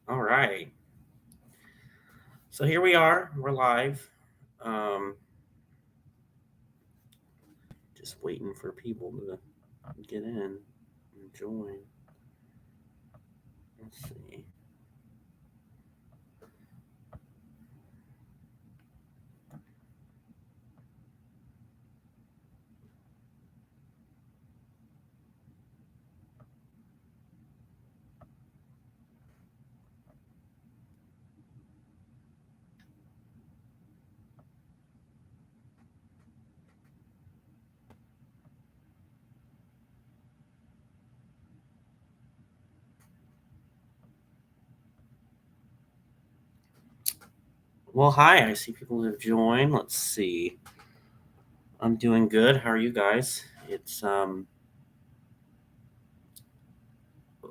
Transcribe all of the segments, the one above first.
All right. So here we are. We're live. Um, just waiting for people to get in and join. Let's see. Well, hi. I see people have joined. Let's see. I'm doing good. How are you guys? It's a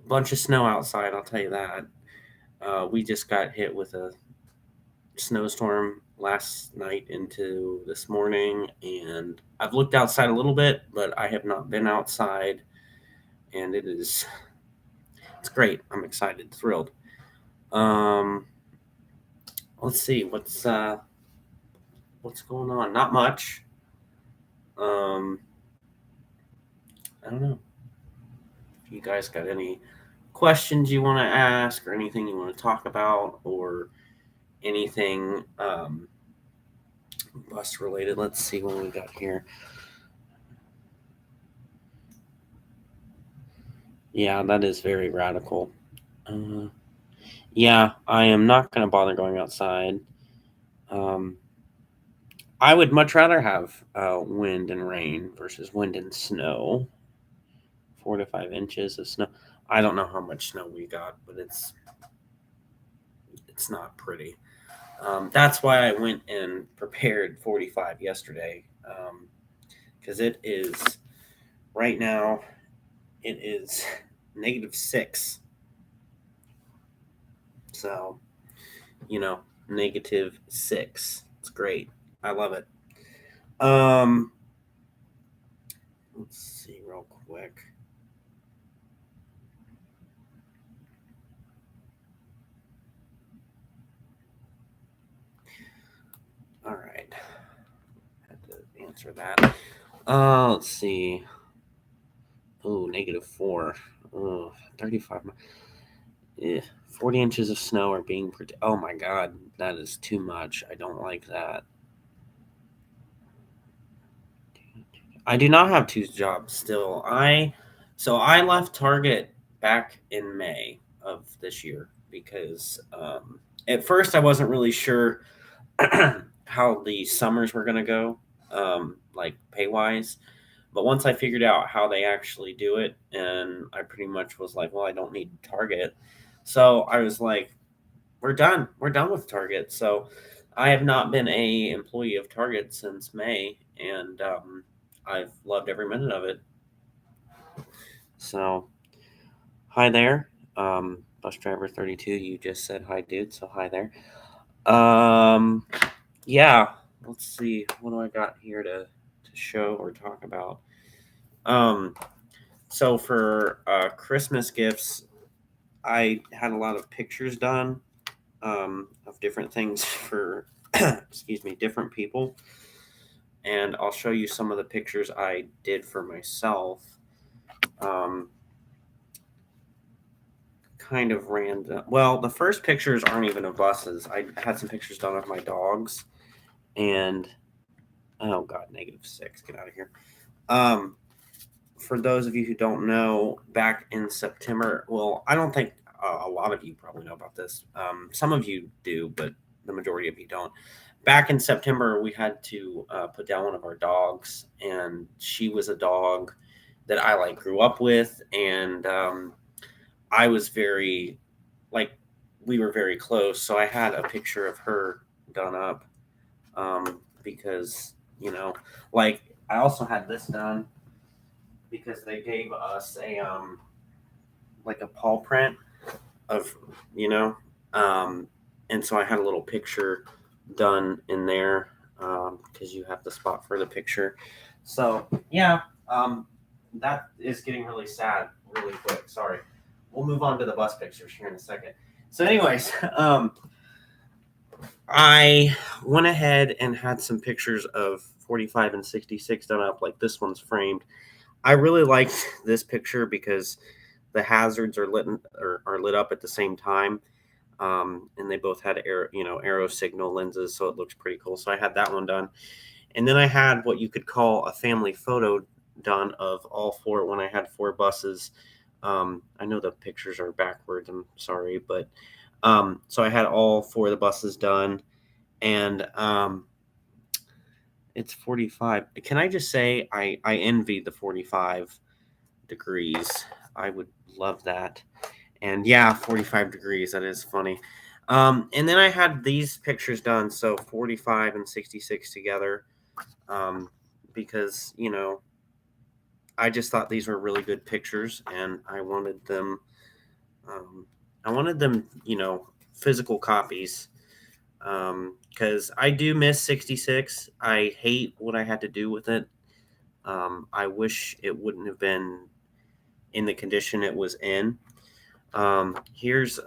bunch of snow outside. I'll tell you that. We just got hit with a snowstorm last night into this morning, and I've looked outside a little bit, but I have not been outside, and it's great. I'm excited, thrilled. Um, let's see what's going on. Not much. Um, I don't know if you guys got any questions you want to ask or anything you want to talk about or anything bus related. Let's see what we got here. Yeah, that is very radical. Uh, yeah, I am not going to bother going outside. Um, I would much rather have wind and rain versus wind and snow. 4 to 5 inches of snow. I don't know how much snow we got, but it's not pretty. That's why I went and prepared 45 yesterday, because it is right now. It is -6, so -6. It's great. I love it. Um, let's see real quick. All right, had to answer that. Let's see. Oh, -4. Oh, 35. Yeah, 40 inches of snow are being predicted. Oh my god, that is too much. I don't like that. I do not have two jobs still. I left Target back in May of this year because at first I wasn't really sure how the summers were going to go, like pay wise. But once I figured out how they actually do it, and I pretty much was like, well, I don't need Target. So I was like, we're done. We're done with Target. So I have not been a employee of Target since May, and I've loved every minute of it. So hi there, bus driver 32. You just said hi, dude. So hi there. Um, yeah. Let's see. What do I got here to show or talk about? Um, so for Christmas gifts, I had a lot of pictures done of different things for excuse me, different people, and I'll show you some of the pictures I did for myself. Um, kind of random. Well, the first pictures aren't even of buses. I had some pictures done of my dogs, and oh god, -6. Get out of here. Um, for those of you who don't know, back in September, well, I don't think a lot of you probably know about this. Some of you do, but the majority of you don't. Back in September, we had to put down one of our dogs, and she was a dog that I like grew up with, and I was very like we were very close. So I had a picture of her done up because like I also had this done because they gave us a like a paw print of you know um, and so I had a little picture done in there because you have the spot for the picture. So yeah, that is getting really sad really quick. Sorry, we'll move on to the bus pictures here in a second. So, anyways, I went ahead and had some pictures of 45 and 66 done up. Like this one's framed. I really liked this picture because the hazards are lit up at the same time, and they both had arrow signal lenses, so it looks pretty cool. So I had that one done, and then I had what you could call a family photo done of all four when I had four buses. I know the pictures are backwards. I'm sorry, but so I had all four of the buses done, and it's 45. Can I just say I envy the 45 degrees? I would love that. And yeah, 45 degrees. That is funny. And then I had these pictures done, so 45 and 66 together, because I just thought these were really good pictures, and I wanted them. I wanted them, physical copies, because I do miss 66. I hate what I had to do with it. I wish it wouldn't have been in the condition it was in. Here's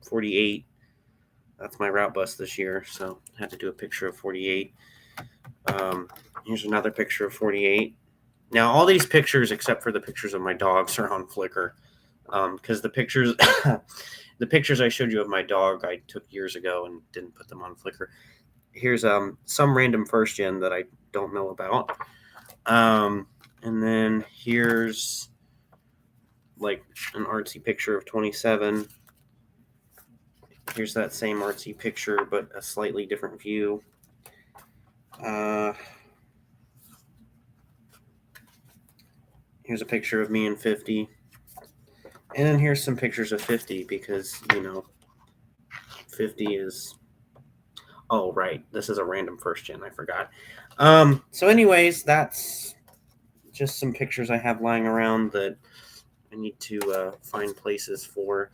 48. That's my route bus this year, so I had to do a picture of 48. Here's another picture of 48. Now, all these pictures, except for the pictures of my dogs, are on Flickr, because the pictures, the pictures I showed you of my dog, I took years ago and didn't put them on Flickr. Here's some random first gen that I don't know about, and then here's like an artsy picture of 27. Here's that same artsy picture, but a slightly different view. Here's a picture of me in 50. And then here's some pictures of 50 because, 50 is... Oh, right. This is a random first gen. I forgot. So anyways, that's just some pictures I have lying around that I need to find places for.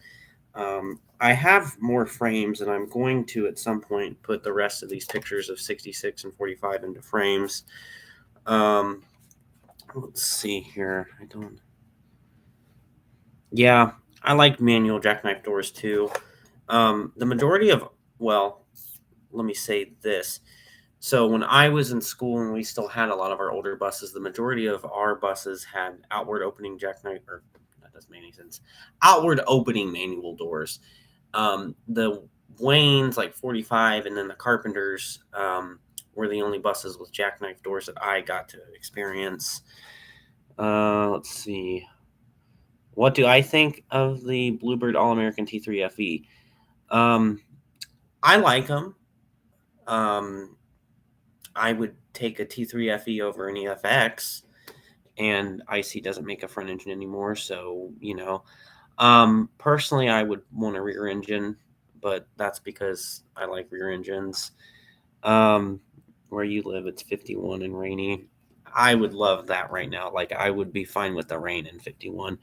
I have more frames, and I'm going to at some point put the rest of these pictures of 66 and 45 into frames. Let's see here. Yeah, I like manual jackknife doors too. The majority of, well, let me say this. So when I was in school and we still had a lot of our older buses, the majority of our buses had outward opening jackknife, or that doesn't make any sense, outward opening manual doors. The Waynes, like 45, and then the Carpenters were the only buses with jackknife doors that I got to experience. Let's see. What do I think of the Bluebird All-American T3 FE? I like them. I would take a T3 FE over an EFX, and IC doesn't make a front engine anymore, so personally, I would want a rear engine, but that's because I like rear engines. Where you live, it's 51 and rainy. I would love that right now. Like, I would be fine with the rain in 51.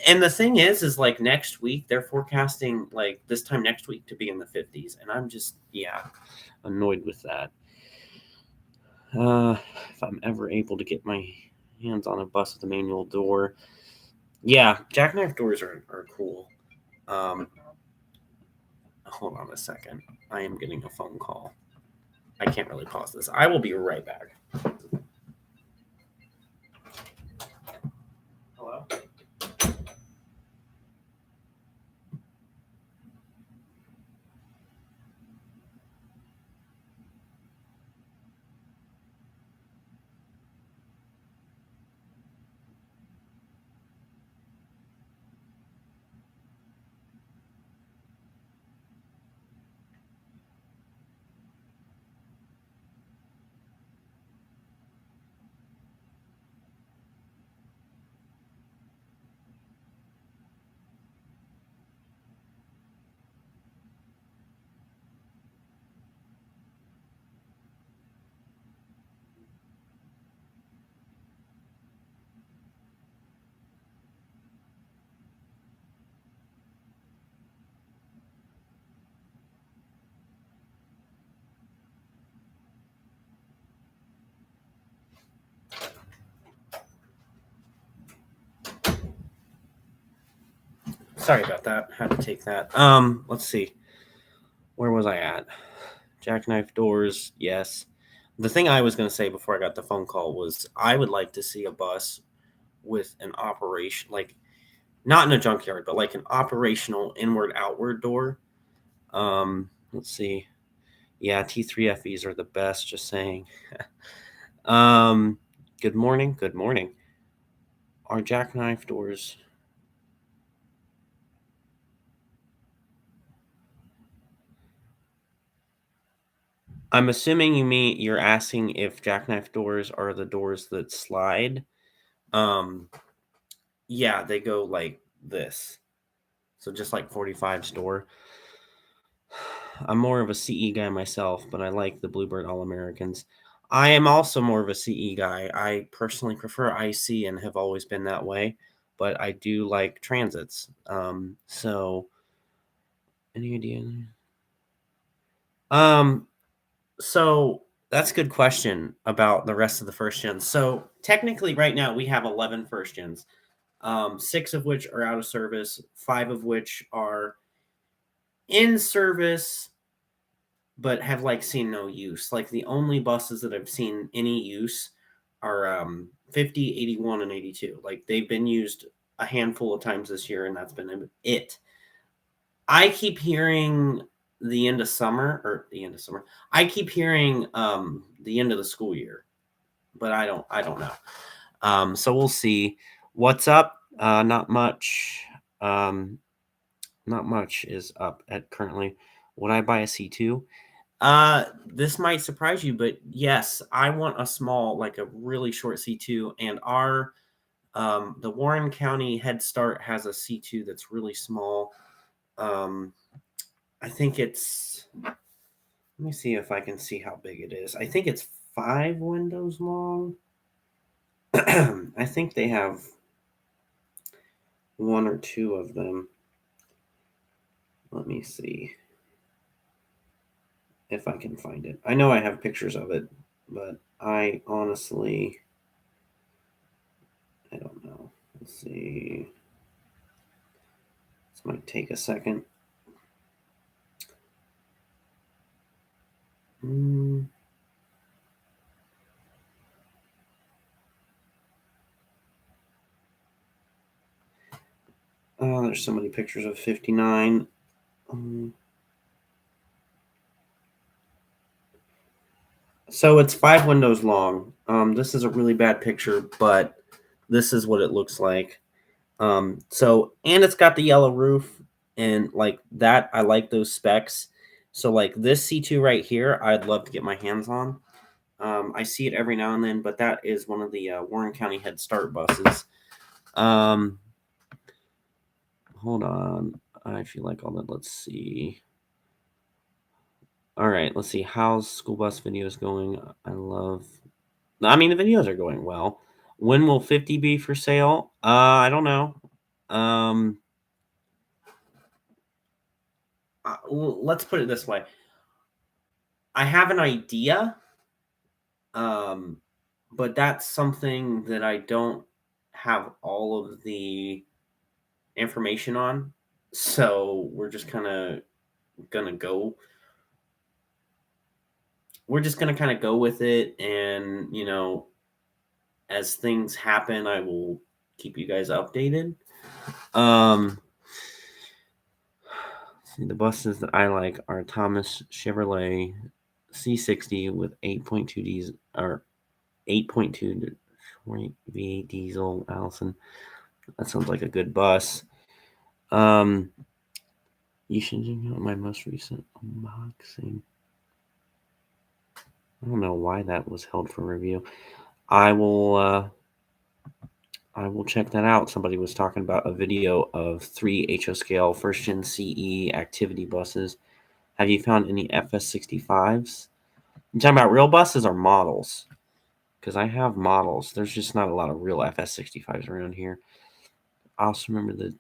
And the thing is like next week, they're forecasting like this time next week to be in the 50s. And I'm just, annoyed with that. If I'm ever able to get my hands on a bus with a manual door. Yeah, jackknife doors are cool. Hold on a second. I am getting a phone call. I can't really pause this. I will be right back. Hello? Sorry about that. Had to take that. Let's see. Where was I at? Jackknife doors, yes. The thing I was going to say before I got the phone call was I would like to see a bus with an operation, like not in a junkyard, but like an operational inward outward door. Let's see. Yeah, T3FEs are the best, just saying. um, good morning. Good morning. Are jackknife doors. I'm assuming you're asking if jackknife doors are the doors that slide. Um, yeah, they go like this. So just like 45's door. I'm more of a CE guy myself, but I like the Bluebird All Americans. I am also more of a CE guy. I personally prefer IC and have always been that way, but I do like transits. So any idea? Um, so that's a good question about the rest of the first gens. So technically, right now we have 11 first gens, 6 of which are out of service, 5 of which are in service but have like seen no use. Like the only buses that I've seen any use are 50, 81, and 82. Like they've been used a handful of times this year, and that's been it. I keep hearing the end of summer or the end of summer. I keep hearing the end of the school year, but I don't know. So we'll see. What's up? Not much. Not much is up at currently. Would I buy a C2? This might surprise you, but yes, I want a small, like a really short C2, and our the Warren County Head Start has a C2 that's really small. I think it's. Let me see if I can see how big it is. I think it's 5 windows long. I think they have 1 or 2 of them. Let me see if I can find it. I know I have pictures of it, but I honestly, I don't know. Let's see. This might take a second. Oh, there's so many pictures of 59. So it's 5 windows long. This is a really bad picture, but this is what it looks like. So and it's got the yellow roof and like that. I like those specs. So like this C2 right here, I'd love to get my hands on. I see it every now and then, but that is one of the Warren County Head Start buses. Hold on. I feel like all that. Let's see. All right, let's see. How's school bus videos going? I mean, the videos are going well. When will 50 be for sale? I don't know. Let's put it this way. I have an idea, but that's something that I don't have all of the information on. So we're just kind of gonna go. We're just gonna kind of go with it, and as things happen, I will keep you guys updated. The buses that I like are Thomas Chevrolet C60 with 8.2 diesel or 8.2 V8 diesel Allison. That sounds like a good bus. You should check out my most recent unboxing. I don't know why that was held for review. I will check that out. Somebody was talking about a video of 3 HO scale first gen CE activity buses. Have you found any FS65s? You talking about real buses or models? Because I have models. There's just not a lot of real FS65s around here. I also remember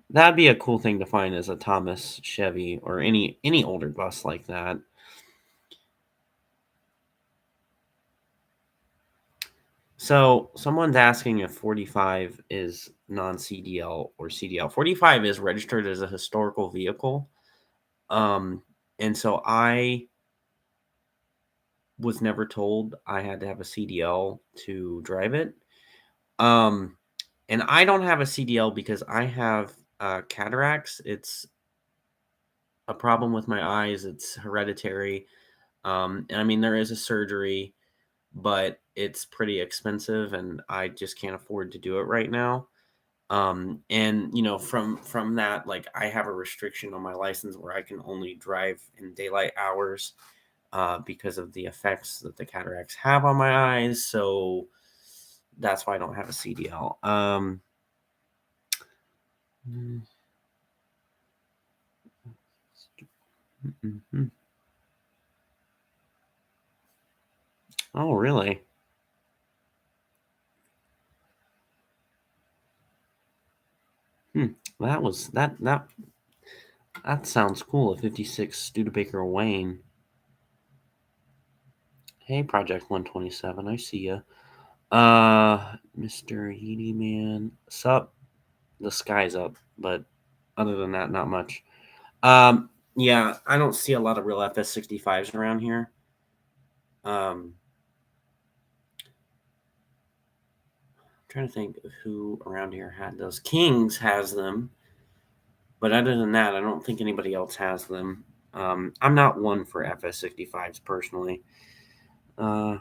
that'd be a cool thing to find as a Thomas Chevy or any older bus like that. So someone's asking if 45 is non-CDL or CDL. 45 is registered as a historical vehicle. And so I was never told I had to have a CDL to drive it. And I don't have a CDL because I have cataracts. It's a problem with my eyes. It's hereditary. And I mean, there is a surgery, but it's pretty expensive, and I just can't afford to do it right now. And from that, like, I have a restriction on my license where I can only drive in daylight hours because of the effects that the cataracts have on my eyes. So that's why I don't have a CDL. Mhm. Oh, really? That was that sounds cool. A 56 Studebaker Wayne. Hey, Project 127. I see ya. Mr. Heady Man. Sup? The sky's up, but other than that, not much. Yeah, I don't see a lot of real FS65s around here. I'm trying to think of who around here had those. Kings has them, but other than that, I don't think anybody else has them. I'm not one for FS65s personally. Uh,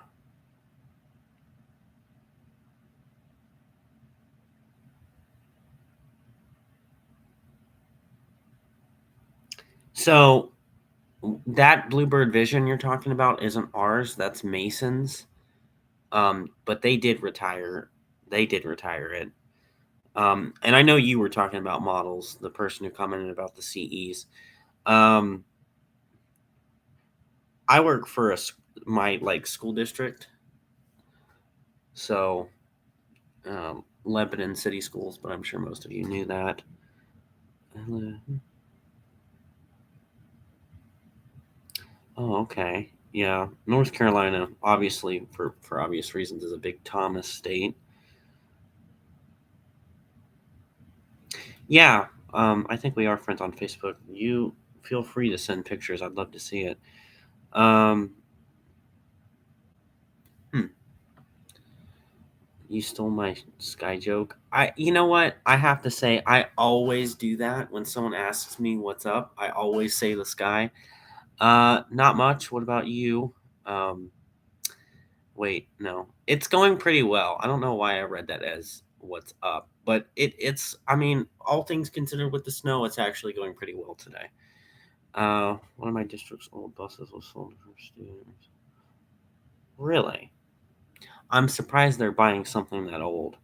so that Bluebird Vision you're talking about isn't ours. That's Mason's. But they did retire. They did retire it. And I know you were talking about models. The person who commented about the CEs. Um, I work for my like school district, so Lebanon City Schools. But I'm sure most of you knew that. Oh, okay. Yeah, North Carolina, obviously for obvious reasons, is a big Thomas state. Yeah, I think we are friends on Facebook. You feel free to send pictures. I'd love to see it. Um, hmm, you stole my sky joke. You know what? I have to say, I always do that when someone asks me what's up. I always say the sky. Not much. What about you? Um, Wait, no. It's going pretty well. I don't know why I read that as what's up, but it's I mean, all things considered with the snow, it's actually going pretty well today. One of my district's old buses was sold for students. Really? I'm surprised they're buying something that old.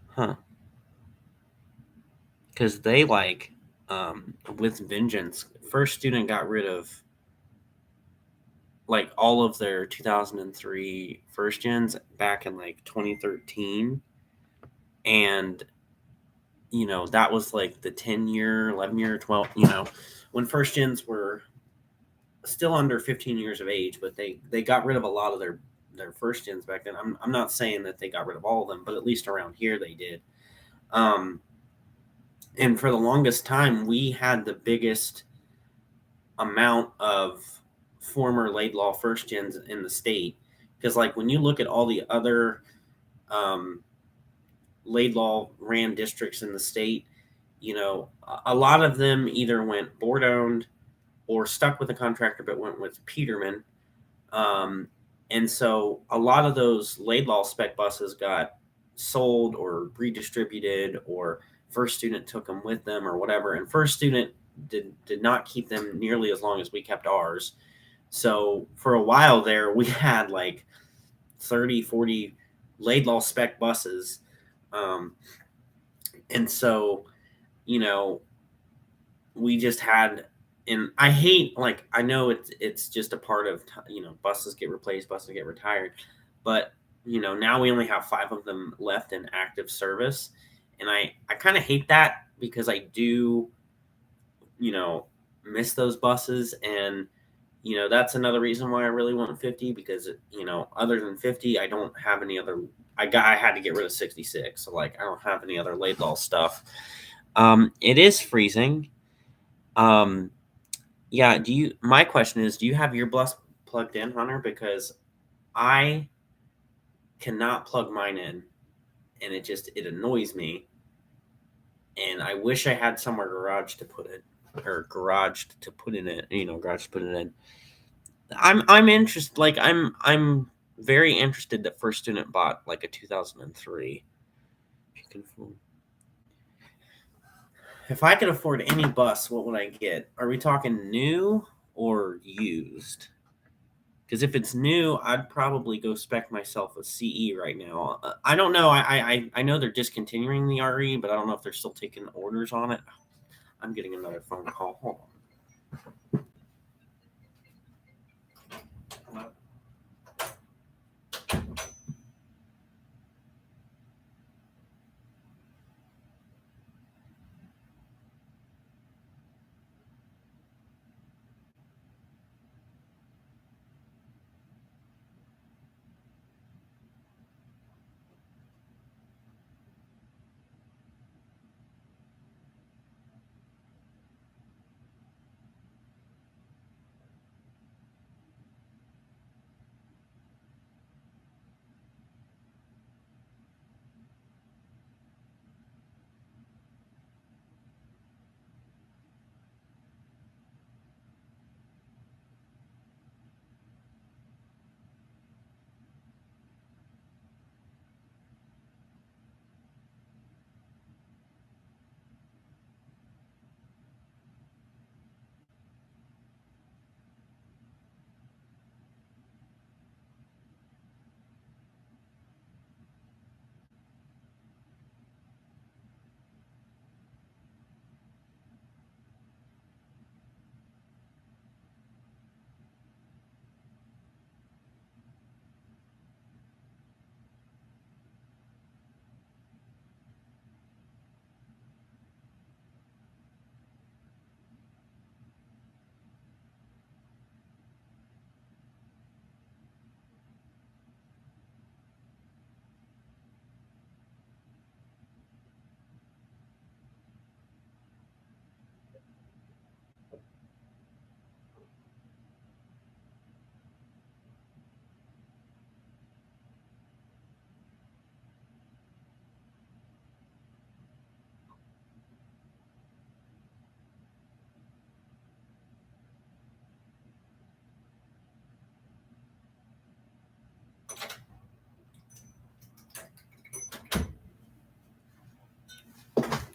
Huh. Cuz they like with vengeance. First student got rid of like all of their 2003 first gens back in like 2013, and that was like the 10-year, 11-year, 12, when first gens were still under 15 years of age, but they got rid of a lot of their first gens back then. I'm not saying that they got rid of all of them, but at least around here they did. Um, and for the longest time, we had the biggest amount of former Laidlaw first gens in the state. Because, like, when you look at all the other um, Laidlaw ran districts in the state, a lot of them either went board owned or stuck with a contractor but went with Peterman. Um, and so a lot of those Laidlaw spec buses got sold or redistributed, or First Student took them with them or whatever. And First Student did not keep them nearly as long as we kept ours. So for a while there, we had like 30, 40 Laidlaw spec buses. Um, and so, you know, we just had, and I hate, like, I know it's just a part of, buses get replaced, buses get retired, but now we only have 5 of them left in active service, and I kind of hate that because I do, you know miss those buses. And that's another reason why I really want 50, because other than 50, I don't have any other. I had to get rid of 66, so like I don't have any other Laidlaw stuff. It is freezing. Yeah. My question is, do you have your bus plugged in, Hunter? Because I cannot plug mine in, and it annoys me. And I wish I had somewhere garage to put it, or garage to put in it. Garage to put it in. I'm interested. Like I'm very interested that First Student bought like a 2003. If I could afford any bus, what would I get? Are we talking new or used? Because if it's new, I'd probably go spec myself a CE right now. I don't know. I know they're discontinuing the RE, but I don't know if they're still taking orders on it. I'm getting another phone call. Hold on.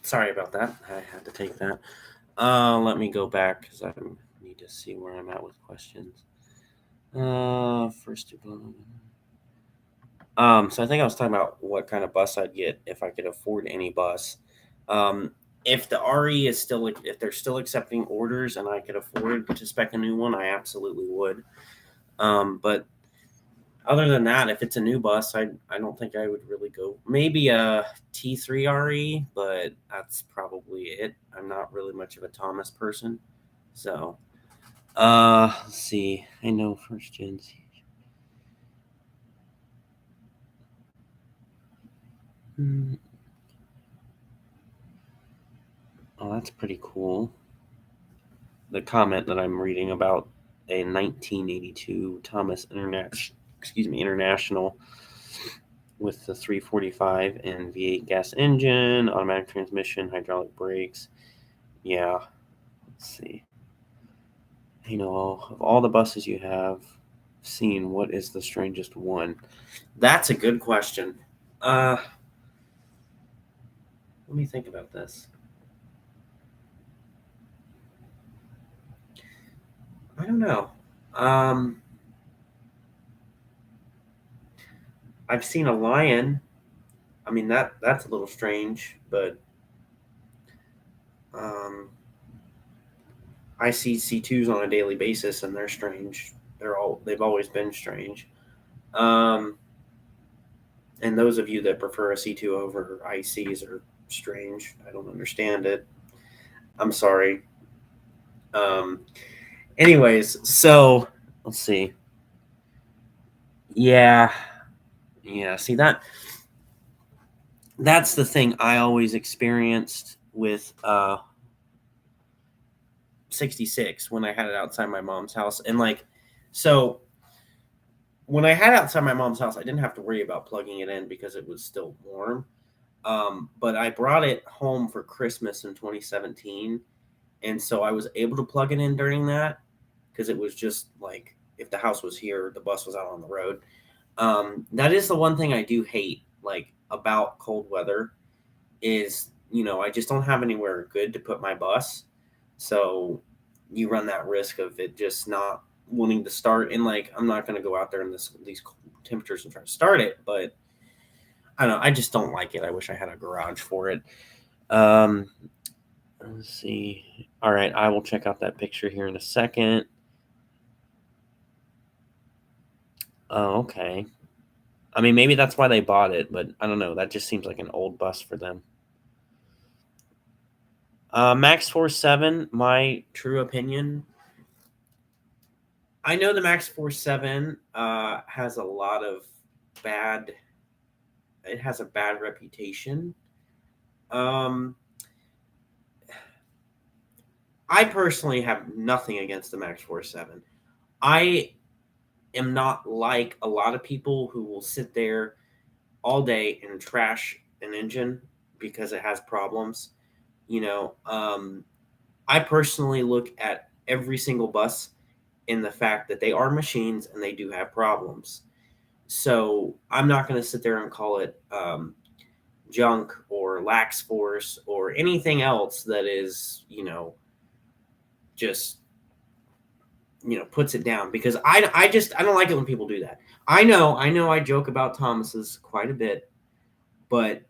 Sorry about that. I had to take that. Let me go back because I need to see where I'm at with questions. First. So I think I was talking about what kind of bus I'd get if I could afford any bus. If the RE is still, if they're still accepting orders and I could afford to spec a new one, I absolutely would. But other than that, if it's a new bus, I don't think I would really go. Maybe a T3 RE, but that's probably it. I'm not really much of a Thomas person. So, let's see. I know first gens. Oh, that's pretty cool. The comment that I'm reading about a 1982 Thomas International with the 345 and V8 gas engine, automatic transmission, hydraulic brakes. Yeah, let's see. Of all the buses you have seen, what is the strangest one? That's a good question. Let me think about this. I don't know. I've seen a lion. I mean that's a little strange, but I see C2s on a daily basis, and they're strange. They've always been strange. Um, and those of you that prefer a C2 over ICs are strange. I don't understand it. I'm sorry. Um, Anyways, so let's see. Yeah. See that's the thing I always experienced with 66 when I had it outside my mom's house. And like, so when I had it outside my mom's house, I didn't have to worry about plugging it in because it was still warm. But I brought it home for Christmas in 2017. And so I was able to plug it in during that because it was just like if the house was here, the bus was out on the road. That is the one thing I do hate, like about cold weather, is I just don't have anywhere good to put my bus, so you run that risk of it just not wanting to start. And like I'm not going to go out there in these cold temperatures and try to start it, but I don't know. I just don't like it. I wish I had a garage for it. Um, let's see. All right, I will check out that picture here in a second. Oh, okay. I mean, maybe that's why they bought it, but I don't know. That just seems like an old bus for them. Max Force 7, my true opinion. I know the Max Force 7 has a lot of bad. It has a bad reputation. Um, I personally have nothing against the Max Force 7. I am not like a lot of people who will sit there all day and trash an engine because it has problems. I personally look at every single bus in the fact that they are machines and they do have problems. So I'm not going to sit there and call it junk or lax force or anything else that is, just puts it down, because I don't like it when people do that. I know I joke about Thomas's quite a bit, but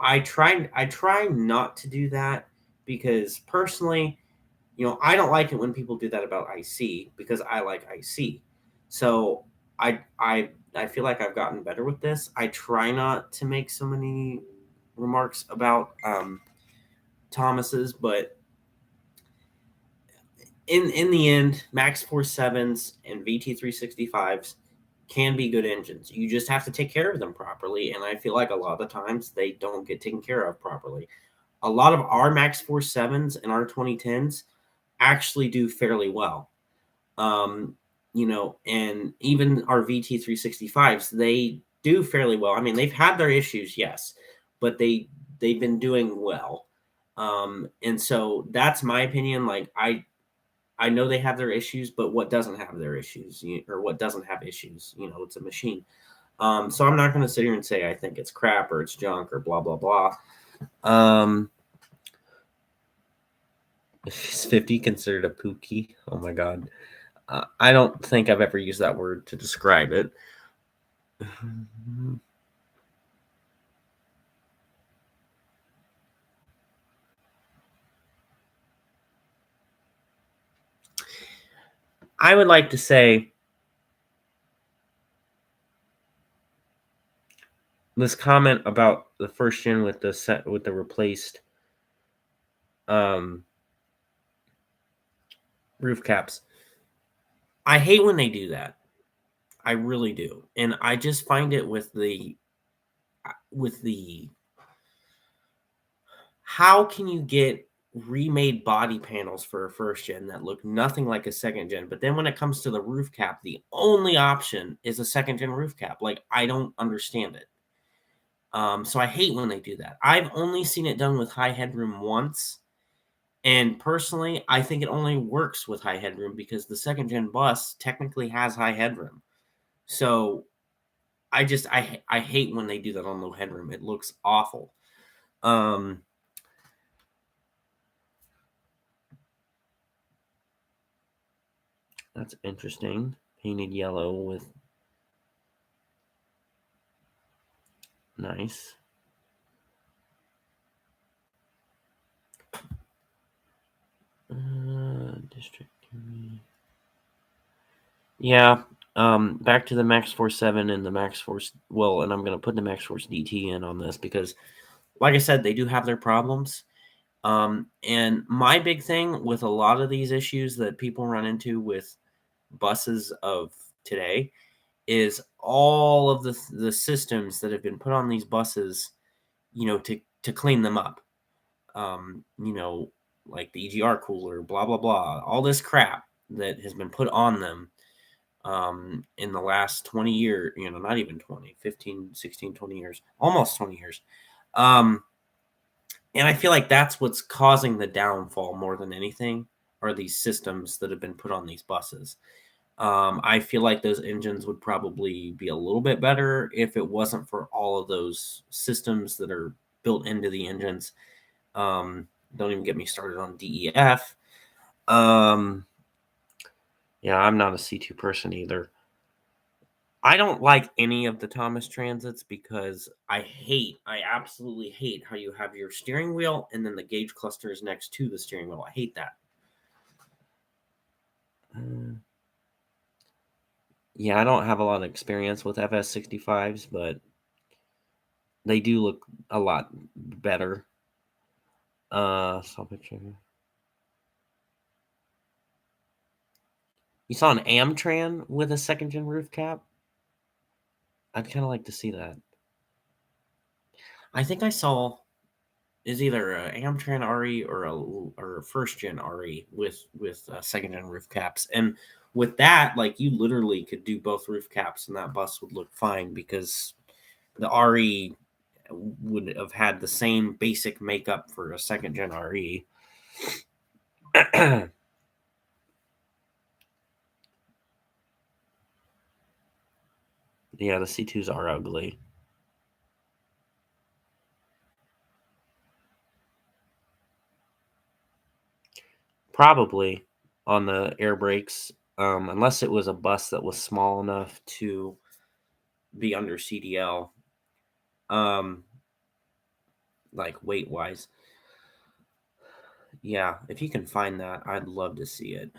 I try not to do that, because personally, I don't like it when people do that about IC, because I like IC. So I feel like I've gotten better with this. I try not to make so many remarks about Thomas's, but in the end, Max Force 7s and VT365s can be good engines. You just have to take care of them properly, and I feel like a lot of the times they don't get taken care of properly. A lot of our Max Force 7s and our 2010s actually do fairly well. And even our VT365s, they do fairly well. I mean, they've had their issues, yes, but they've been doing well. And so that's my opinion. Like I know they have their issues, but what doesn't have their issues, or what doesn't have issues? It's a machine. So I'm not going to sit here and say I think it's crap or it's junk or blah blah blah. Is 50 considered a pookie? Oh my god. I don't think I've ever used that word to describe it. I would like to say this comment about the first gen with the set with the replaced um, roof caps. I hate when they do that. I really do, and I just find it with the how can you get remade body panels for a first gen that look nothing like a second gen, but then when it comes to the roof cap, the only option is a second gen roof cap? Like, I don't understand it. So I hate when they do that. I've only seen it done with high headroom once, and personally, I think it only works with high headroom because the second gen bus technically has high headroom. So I hate when they do that on low headroom. It looks awful. Um, that's interesting. Painted yellow with nice. District. Yeah. Back to the Max Force 7 and the Max Force. Well, and I'm going to put the Max Force DT in on this because, like I said, they do have their problems. And my big thing with a lot of these issues that people run into with buses of today is all of the systems that have been put on these buses, to clean them up. Um, you know, like the EGR cooler, blah blah blah, all this crap that has been put on them in the last 20 years, not even 20, 15, 16, 20 years, almost 20 years. Um, and I feel like that's what's causing the downfall more than anything are these systems that have been put on these buses. I feel like those engines would probably be a little bit better if it wasn't for all of those systems that are built into the engines. Don't even get me started on DEF. Um, yeah, I'm not a C2 person either. I don't like any of the Thomas Transits because I absolutely hate how you have your steering wheel and then the gauge cluster is next to the steering wheel. I hate that. Yeah, I don't have a lot of experience with FS65s, but they do look a lot better. So picture here. You saw an Amtran with a second gen roof cap? I'd kind of like to see that. I think I saw is either a Amtran RE or a first gen RE with second gen roof caps, and with that, like you literally could do both roof caps, and that bus would look fine because the RE would have had the same basic makeup for a second gen RE. Yeah, the C2s are ugly. Probably on the air brakes, unless it was a bus that was small enough to be under CDL, like weight wise. Yeah, if you can find that, I'd love to see it.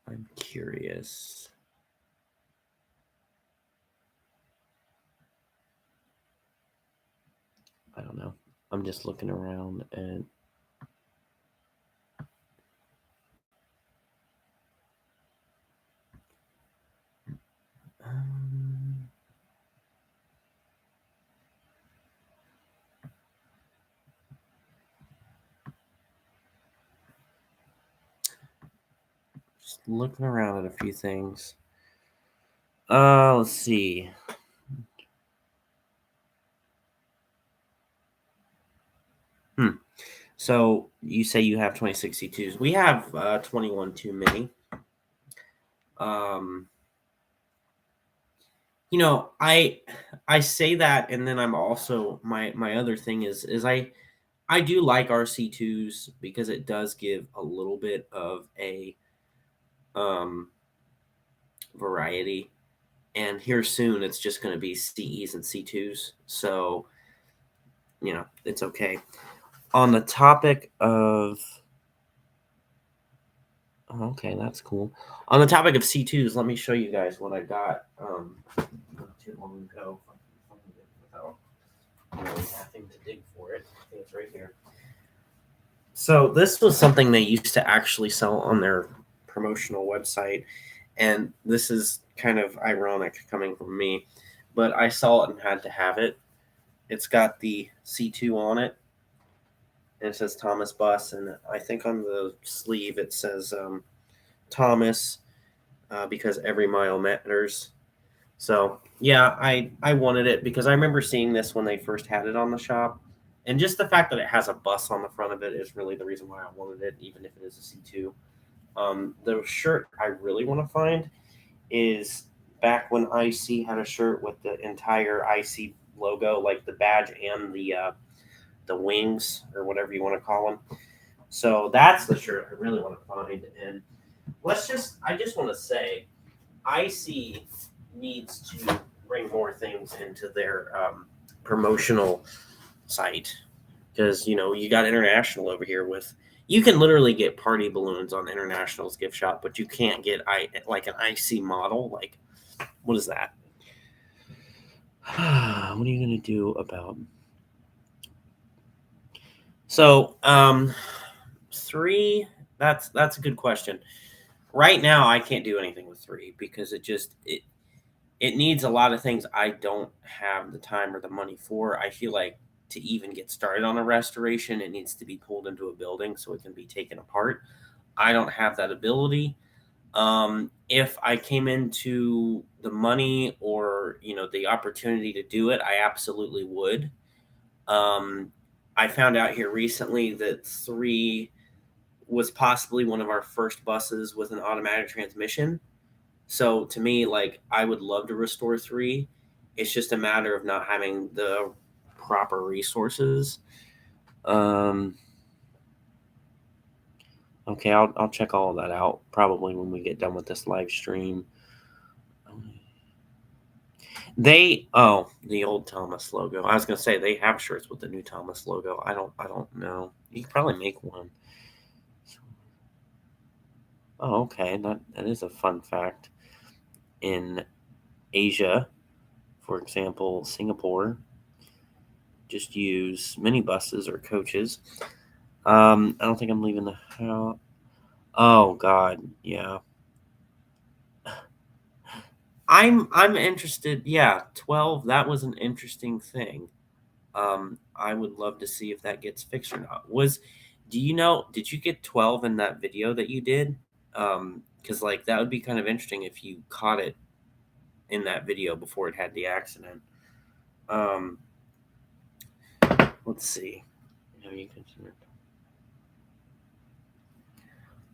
I'm curious. I don't know. I'm just looking around and just looking around at a few things. Let's see. So you say you have 2062s. We have 21 too many. Um, I say that, and then I'm also my other thing is I do like RC2s because it does give a little bit of a um variety. And here soon, it's just going to be CEs and C2s. So, it's okay. On the topic of. Oh, okay, that's cool. On the topic of C2s, let me show you guys what I got not too long ago. Without really having to dig for it. I think it's right here. So, this was something they used to actually sell on their promotional website. And this is kind of ironic coming from me, but I saw it and had to have it. It's got the C2 on it, and it says Thomas Bus, and I think on the sleeve it says Thomas because every mile matters. So yeah, I wanted it because I remember seeing this when they first had it on the shop, and just the fact that it has a bus on the front of it is really the reason why I wanted it, even if it is a C2. The shirt I really want to find is back when IC had a shirt with the entire IC logo, like the badge and the wings or whatever you want to call them. So that's the shirt I really want to find. And I just want to say, IC needs to bring more things into their promotional site because you got International over here with. You can literally get party balloons on International's gift shop, but you can't get like an IC model. Like, what is that? What are you going to do about... So, 3, that's a good question. Right now, I can't do anything with 3 because it needs a lot of things I don't have the time or the money for. I feel like to even get started on a restoration, it needs to be pulled into a building so it can be taken apart. I don't have that ability. If I came into the money or the opportunity to do it, I absolutely would. Um, I found out here recently that 3 was possibly one of our first buses with an automatic transmission. So to me, like, I would love to restore 3. It's just a matter of not having the proper resources. Okay, I'll check all of that out probably when we get done with this live stream. The old Thomas logo. I was gonna say they have shirts with the new Thomas logo. I don't know. You could probably make one. Oh, okay. That is a fun fact. In Asia, for example, Singapore, just use minibuses or coaches. I don't think I'm leaving the house. Oh God, yeah. I'm interested. Yeah, 12. That was an interesting thing. I would love to see if that gets fixed or not. Do you know? Did you get 12 in that video that you did? Because like that would be kind of interesting if you caught it in that video before it had the accident. Um, let's see. Have you considered?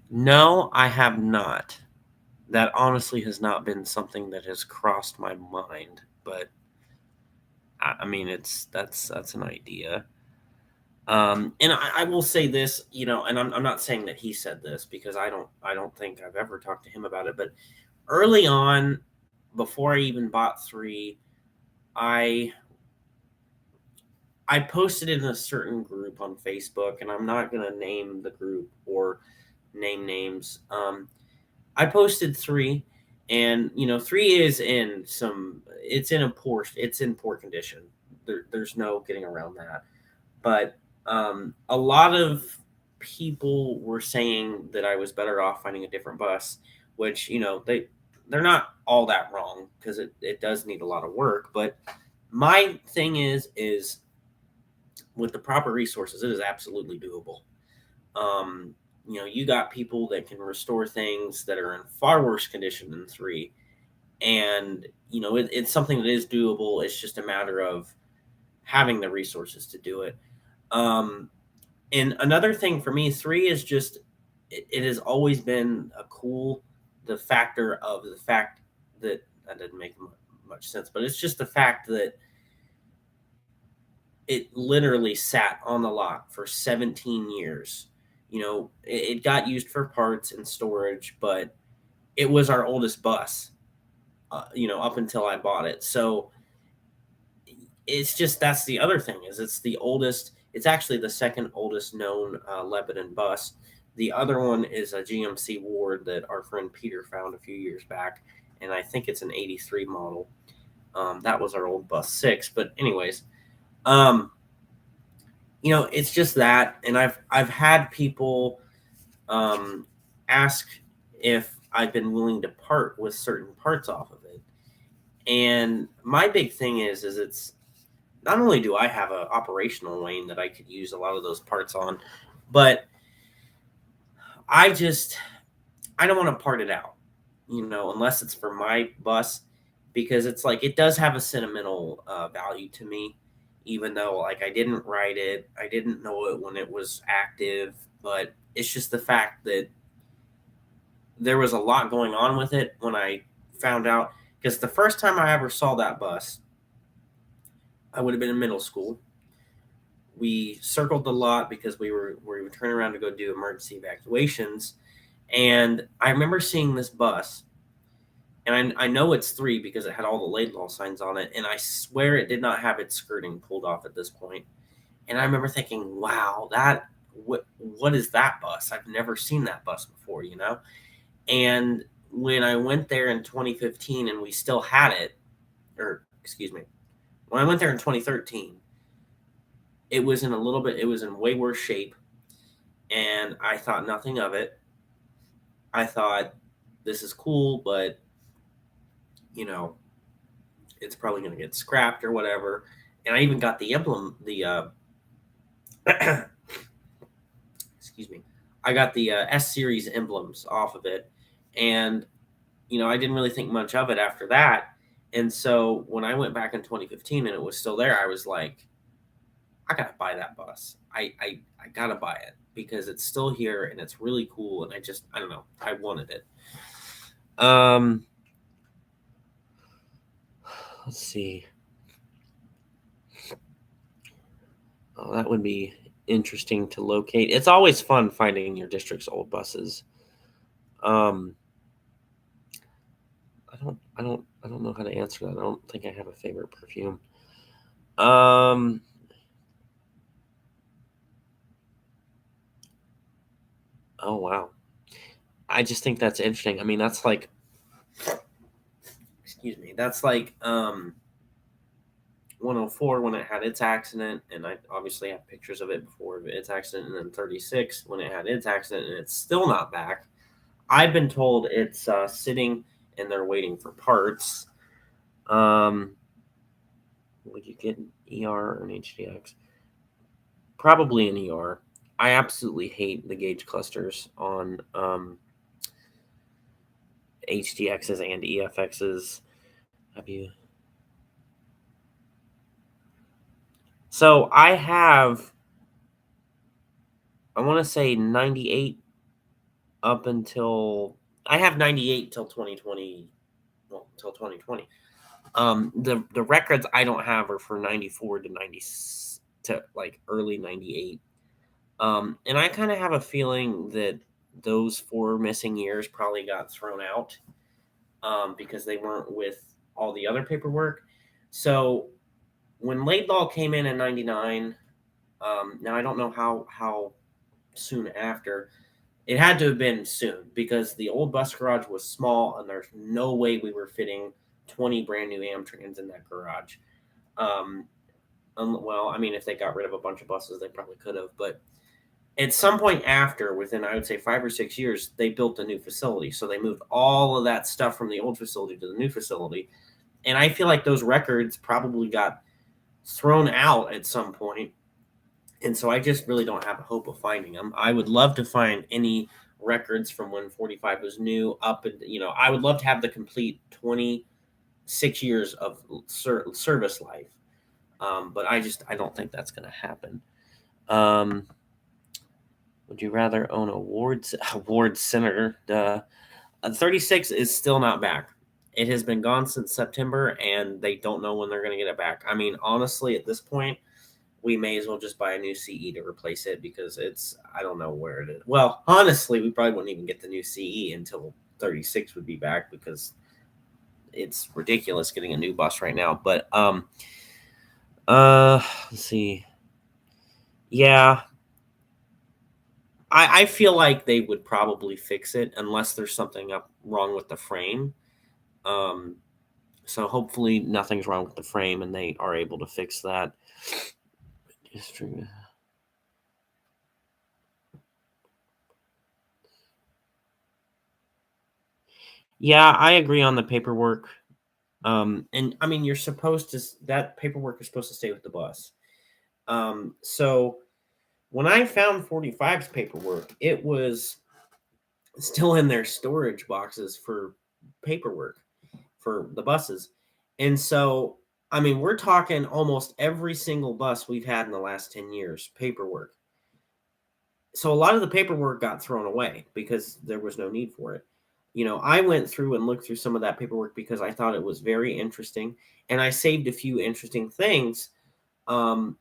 No, I have not. That honestly has not been something that has crossed my mind, but I mean, that's an idea. And I will say this, and I'm not saying that he said this because I don't think I've ever talked to him about it, but early on, before I even bought 3, I I posted in a certain group on Facebook, and I'm not gonna name the group or name names. I posted 3, and 3 is in some. It's in poor condition. There's no getting around that. But a lot of people were saying that I was better off finding a different bus, which they're not all that wrong because it does need a lot of work. But my thing is with the proper resources, it is absolutely doable. You got people that can restore things that are in far worse condition than 3, and it's something that is doable. It's just a matter of having the resources to do it. Um, And another thing for me, 3 is just it has always been a cool the factor of the fact that didn't make much sense, but it's just the fact that it literally sat on the lot for 17 years. It got used for parts and storage, but it was our oldest bus, up until I bought it. So it's just that's the other thing is it's the oldest. It's actually the second oldest known Lebanon bus. The other one is a GMC Ward that our friend Peter found a few years back, and I think it's an '83 model. That was our old bus 6. But anyways, um, it's just that, and I've had people um, ask if I've been willing to part with certain parts off of it, and my big thing is it's not only do I have an operational lane that I could use a lot of those parts on, but I just I don't want to part it out, unless it's for my bus, because it's like it does have a sentimental value to me, even though like I didn't ride it, I didn't know it when it was active, but it's just the fact that there was a lot going on with it when I found out. Because the first time I ever saw that bus, I would have been in middle school. We circled the lot because we were turning around to go do emergency evacuations, and I remember seeing this bus, and I know it's 3 because it had all the Laidlaw signs on it, and I swear it did not have its skirting pulled off at this point. And I remember thinking, wow, what is that bus? I've never seen that bus before, And when I went there in 2015 and we still had it, or excuse me, When I went there in 2013, it was in way worse shape, and I thought nothing of it. I thought this is cool, but you know, it's probably going to get scrapped or whatever. And I even got the emblem, excuse me, I got the S series emblems off of it, and I didn't really think much of it after that. And so when I went back in 2015 and it was still there, I was like, I gotta buy that bus. I gotta buy it because it's still here and it's really cool. And I don't know, I wanted it. Let's see. Oh, that would be interesting to locate. It's always fun finding your district's old buses. Um, I don't know how to answer that. I don't think I have a favorite perfume. Um, oh wow. I just think that's interesting. I mean, that's like, excuse me, that's like 104 when it had its accident, and I obviously have pictures of it before its accident, and then 36 when it had its accident, and it's still not back. I've been told it's sitting and they're waiting for parts. Would you get an ER or an HDX? Probably an ER. I absolutely hate the gauge clusters on HDXs and EFXs. Have you? So I have, I want to say 98 up until, I have 98 till 2020, well, till 2020. The records I don't have are for 94 to 90 to like early 98. And I kind of have a feeling that those 4 missing years probably got thrown out because they weren't with all the other paperwork. So when Laidlaw came in 99, now I don't know how soon after. It had to have been soon because the old bus garage was small and there's no way we were fitting 20 brand new Amtrans in that garage. Um, well, I mean, if they got rid of a bunch of buses, they probably could have. But at some point after, within I would say 5 or 6 years, they built a new facility. So they moved all of that stuff from the old facility to the new facility. And I feel like those records probably got thrown out at some point. And so I just really don't have a hope of finding them. I would love to find any records from when 45 was new up, and I would love to have the complete 26 years of service life. But I don't think that's going to happen. Um, would you rather own a ward senator? 36 is still not back. It has been gone since September, and they don't know when they're going to get it back. I mean, honestly, at this point, we may as well just buy a new CE to replace it because I don't know where it is. Well, honestly, we probably wouldn't even get the new CE until 36 would be back because it's ridiculous getting a new bus right now. But let's see. Yeah, I feel like they would probably fix it unless there's something up wrong with the frame. Um, so hopefully nothing's wrong with the frame and they are able to fix that. Yeah, I agree on the paperwork. And I mean, that paperwork is supposed to stay with the bus. So when I found 45's paperwork, it was still in their storage boxes for paperwork for the buses. And so, I mean, we're talking almost every single bus we've had in the last 10 years, paperwork. So a lot of the paperwork got thrown away because there was no need for it. I went through and looked through some of that paperwork because I thought it was very interesting, and I saved a few interesting things. Um,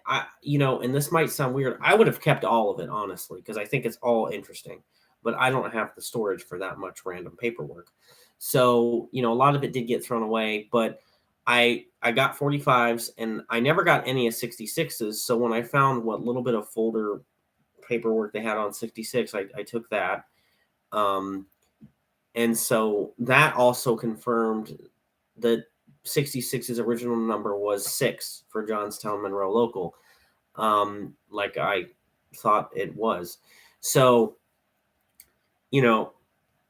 and this might sound weird. I would have kept all of it honestly because I think it's all interesting, but I don't have the storage for that much random paperwork. So a lot of it did get thrown away, but I got 45s and I never got any of 66s. So when I found what little bit of folder paperwork they had on 66, I took that. And so that also confirmed that 66's original number was 6 for Johnstown Monroe Local, like I thought it was. So, you know,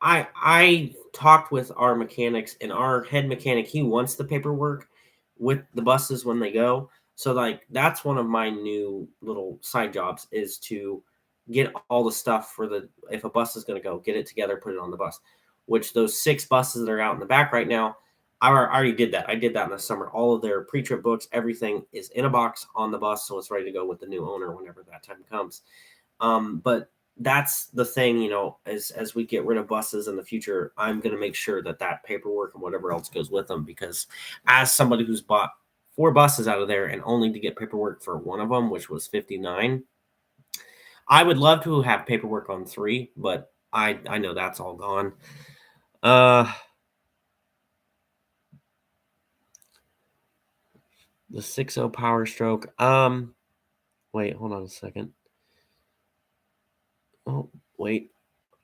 I talked with our mechanics, and our head mechanic, he wants the paperwork with the buses when they go. So like that's one of my new little side jobs, is to get all the stuff for the, if a bus is going to go, get it together, put it on the bus. Which those 6 buses that are out in the back right now, I already did that. I did that in the summer. All of their pre-trip books, everything is in a box on the bus, so it's ready to go with the new owner whenever that time comes. But that's the thing, as we get rid of buses in the future, I'm going to make sure that that paperwork and whatever else goes with them, because as somebody who's bought 4 buses out of there and only to get paperwork for one of them, which was 59, I would love to have paperwork on 3, but I know that's all gone. The 6.0 Power Stroke. Wait, hold on a second. Oh, wait,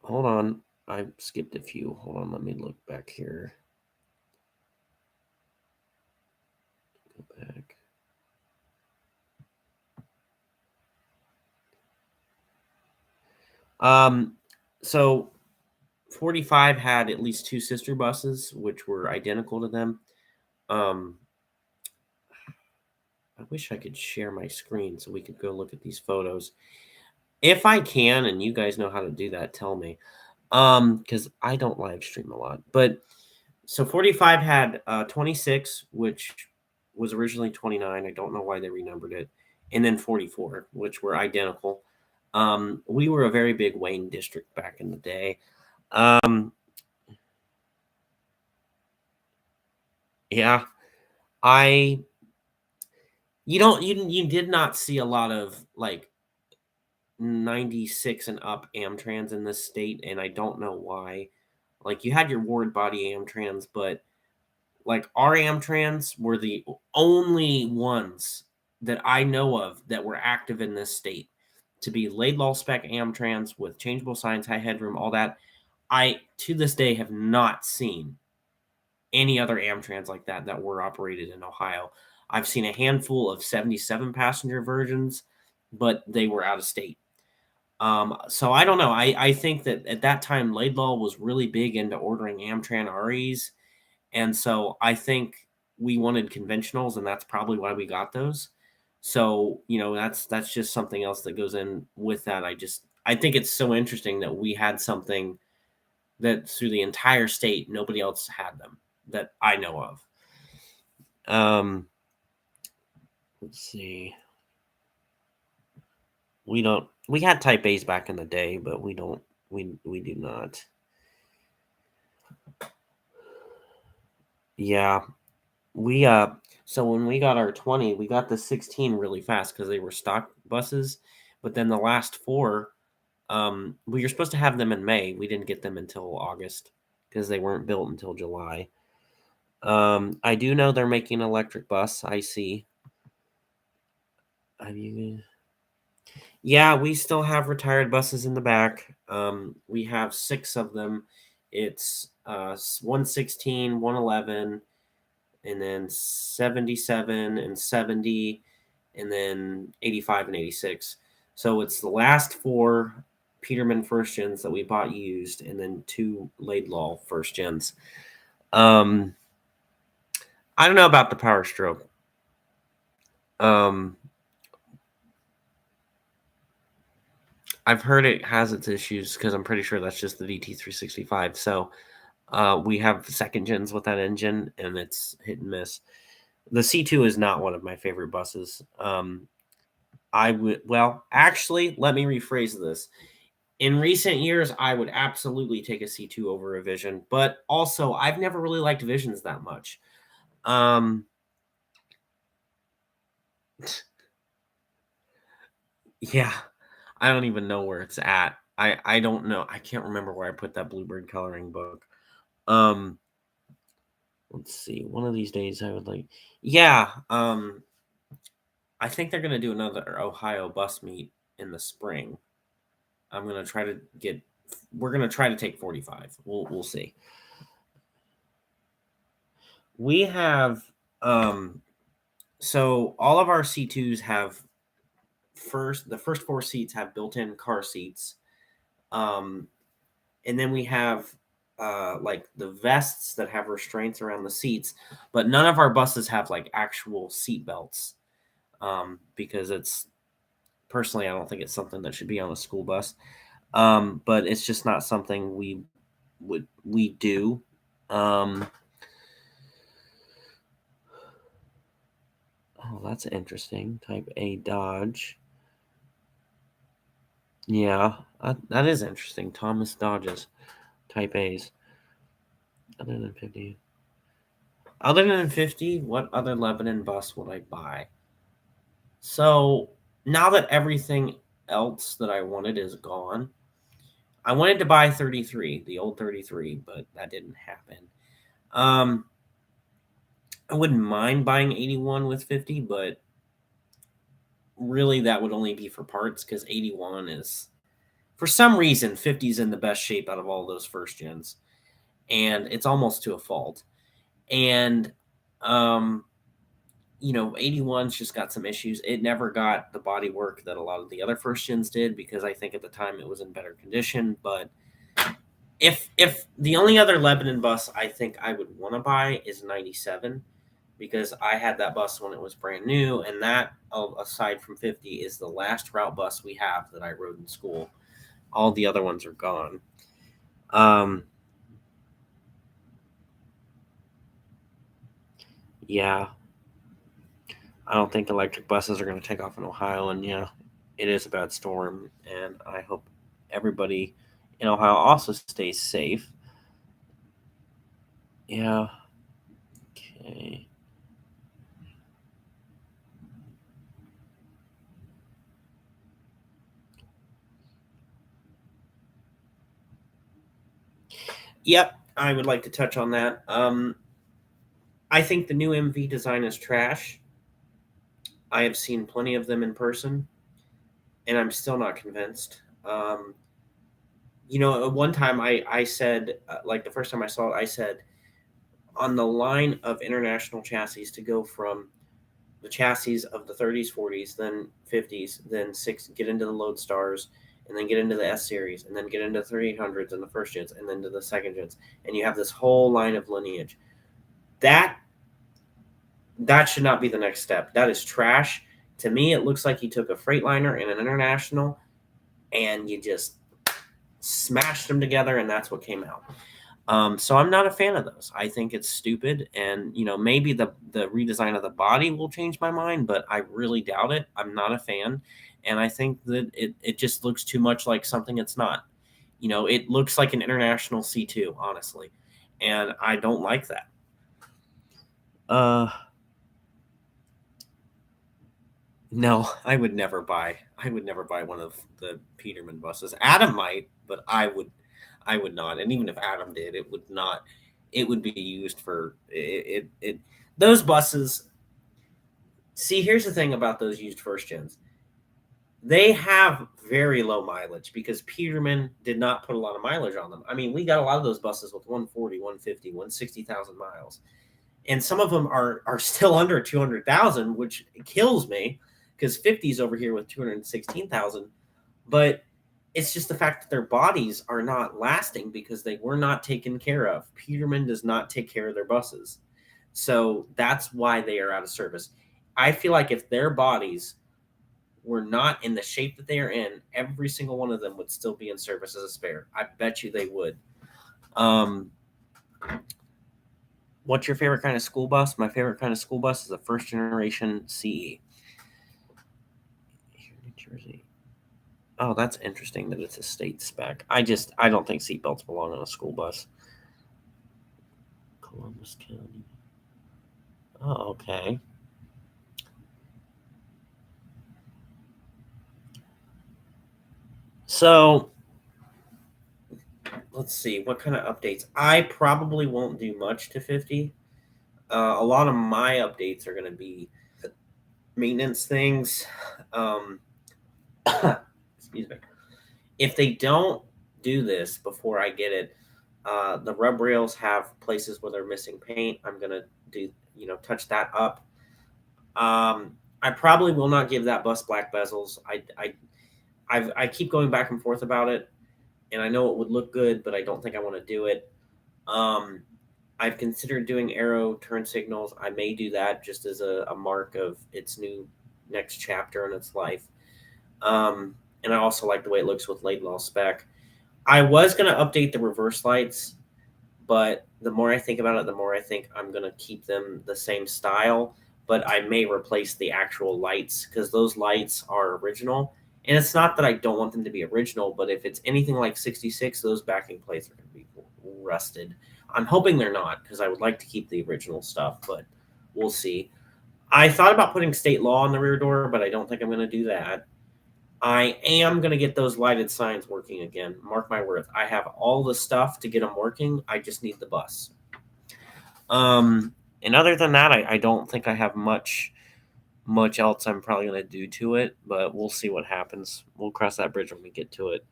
hold on. I skipped a few. Hold on, let me look back here. Go back. So 45 had at least 2 sister buses, which were identical to them. I wish I could share my screen so we could go look at these photos. If I can, and you guys know how to do that, tell me. Because I don't live stream a lot. But so 45 had 26, which was originally 29. I don't know why they renumbered it. And then 44, which were identical. We were a very big Wayne district back in the day. Yeah, you did not see a lot of like 96 and up Amtrans in this state, and I don't know why. Like you had your ward body Amtrans, but like our Amtrans were the only ones that I know of that were active in this state to be Laidlaw spec Amtrans with changeable signs, high headroom, all that. I to this day have not seen any other Amtrans like that were operated in Ohio. I've seen a handful of 77 passenger versions, but they were out of state. So I don't know. I think that at that time, Laidlaw was really big into ordering Amtran REs. And so I think we wanted conventionals, and that's probably why we got those. So, that's just something else that goes in with that. I think it's so interesting that we had something that through the entire state, nobody else had them that I know of. Let's see. We had type A's back in the day, but we do not. Yeah. So when we got our 20, we got the 16 really fast because they were stock buses. But then the last 4, we were supposed to have them in May. We didn't get them until August because they weren't built until July. I do know they're making an electric bus. I see. Yeah, we still have retired buses in the back. We have 6 of them. It's 116, 111, and then 77 and 70, and then 85 and 86. So it's the last 4 Peterman first gens that we bought used, and then 2 Laidlaw first gens. I don't know about the Power Stroke. I've heard it has its issues because I'm pretty sure that's just the VT365. So we have second gens with that engine, and it's hit and miss. The C2 is not one of my favorite buses. Actually, let me rephrase this. In recent years, I would absolutely take a C2 over a Vision, but also I've never really liked Visions that much. Yeah, I don't even know where it's at. I don't know. I can't remember where I put that Bluebird coloring book. Let's see. One of these days I would like. Yeah. I think they're gonna do another Ohio bus meet in the spring. I'm gonna try to get. We're gonna try to take 45. We'll see. We have so all of our C2s have the first four seats have built-in car seats. And then we have like the vests that have restraints around the seats, but none of our buses have like actual seat belts, because it's personally, I don't think it's something that should be on a school bus. But it's just not something we do. Oh, that's interesting. Type A Dodge. Yeah, that is interesting. Thomas Dodges, Type A's. Other than 50. Other than 50, what other Lebanon bus would I buy? So now that everything else that I wanted is gone, I wanted to buy 33, the old 33, but that didn't happen. Um, I wouldn't mind buying 81 with 50, but really that would only be for parts because 81 is, for some reason, 50 is in the best shape out of all those first gens. And it's almost to a fault. And, 81's just got some issues. It never got the body work that a lot of the other first gens did because I think at the time it was in better condition. But if the only other Lebanon bus I think I would want to buy is 97, because I had that bus when it was brand new, and that, aside from 50, is the last route bus we have that I rode in school. All the other ones are gone. Yeah, I don't think electric buses are going to take off in Ohio, and yeah, it is a bad storm, and I hope everybody in Ohio also stays safe. Yeah. Okay. Yep, I would like to touch on that. I think the new MV design is trash. I have seen plenty of them in person, and I'm still not convinced. At one time I said, like the first time I saw it, I said on the line of international chassis to go from the chassis of the 30s, 40s, then 50s, then get into the Lodestars, and then get into the S series, and then get into the 3800s and the first gens, and then to the second gens, and you have this whole line of lineage. That should not be the next step. That is trash. To me, it looks like you took a Freightliner and an International, and you just smashed them together, and that's what came out. So I'm not a fan of those. I think it's stupid, and maybe the redesign of the body will change my mind, but I really doubt it. I'm not a fan, and I think that it just looks too much like something it's not. It looks like an International C2, honestly, and I don't like that. No, I would never buy. I would never buy one of the Peterman buses. Adam might, but I would not. And even if Adam did, it would not. It would be used for it. Those buses. See, here's the thing about those used first gens. They have very low mileage because Peterman did not put a lot of mileage on them. I mean, we got a lot of those buses with 140, 150, 160,000 miles. And some of them are still under 200,000, which kills me because 50's over here with 216,000. But it's just the fact that their bodies are not lasting because they were not taken care of. Peterman does not take care of their buses. So that's why they are out of service. I feel like if their bodies were not in the shape that they are in, every single one of them would still be in service as a spare. I bet you they would. What's your favorite kind of school bus? My favorite kind of school bus is a first generation CE. Here, New Jersey. Oh, that's interesting that it's a state spec. I don't think seatbelts belong on a school bus. Columbus County. Oh, okay. So let's see what kind of updates. I probably won't do much to 50. A lot of my updates are going to be maintenance things. Excuse me. If they don't do this before I get it, The rub rails have places where they're missing paint. I'm gonna do, touch that up. I probably will not give that bus black bezels. I keep going back and forth about it, and I know it would look good, but I don't think I want to do it. Um, I've considered doing arrow turn signals. I may do that just as a mark of its new next chapter in its life. And I also like the way it looks with Laidlaw spec. I was going to update the reverse lights, but the more I think about it, the more I think I'm going to keep them the same style, but I may replace the actual lights because those lights are original. And it's not that I don't want them to be original, but if it's anything like 66, those backing plates are going to be rusted. I'm hoping they're not because I would like to keep the original stuff, but we'll see. I thought about putting state law on the rear door, but I don't think I'm going to do that. I am going to get those lighted signs working again. Mark my words. I have all the stuff to get them working. I just need the bus. And other than that, I don't think I have much else I'm probably going to do to it, but we'll see what happens. We'll cross that bridge when we get to it.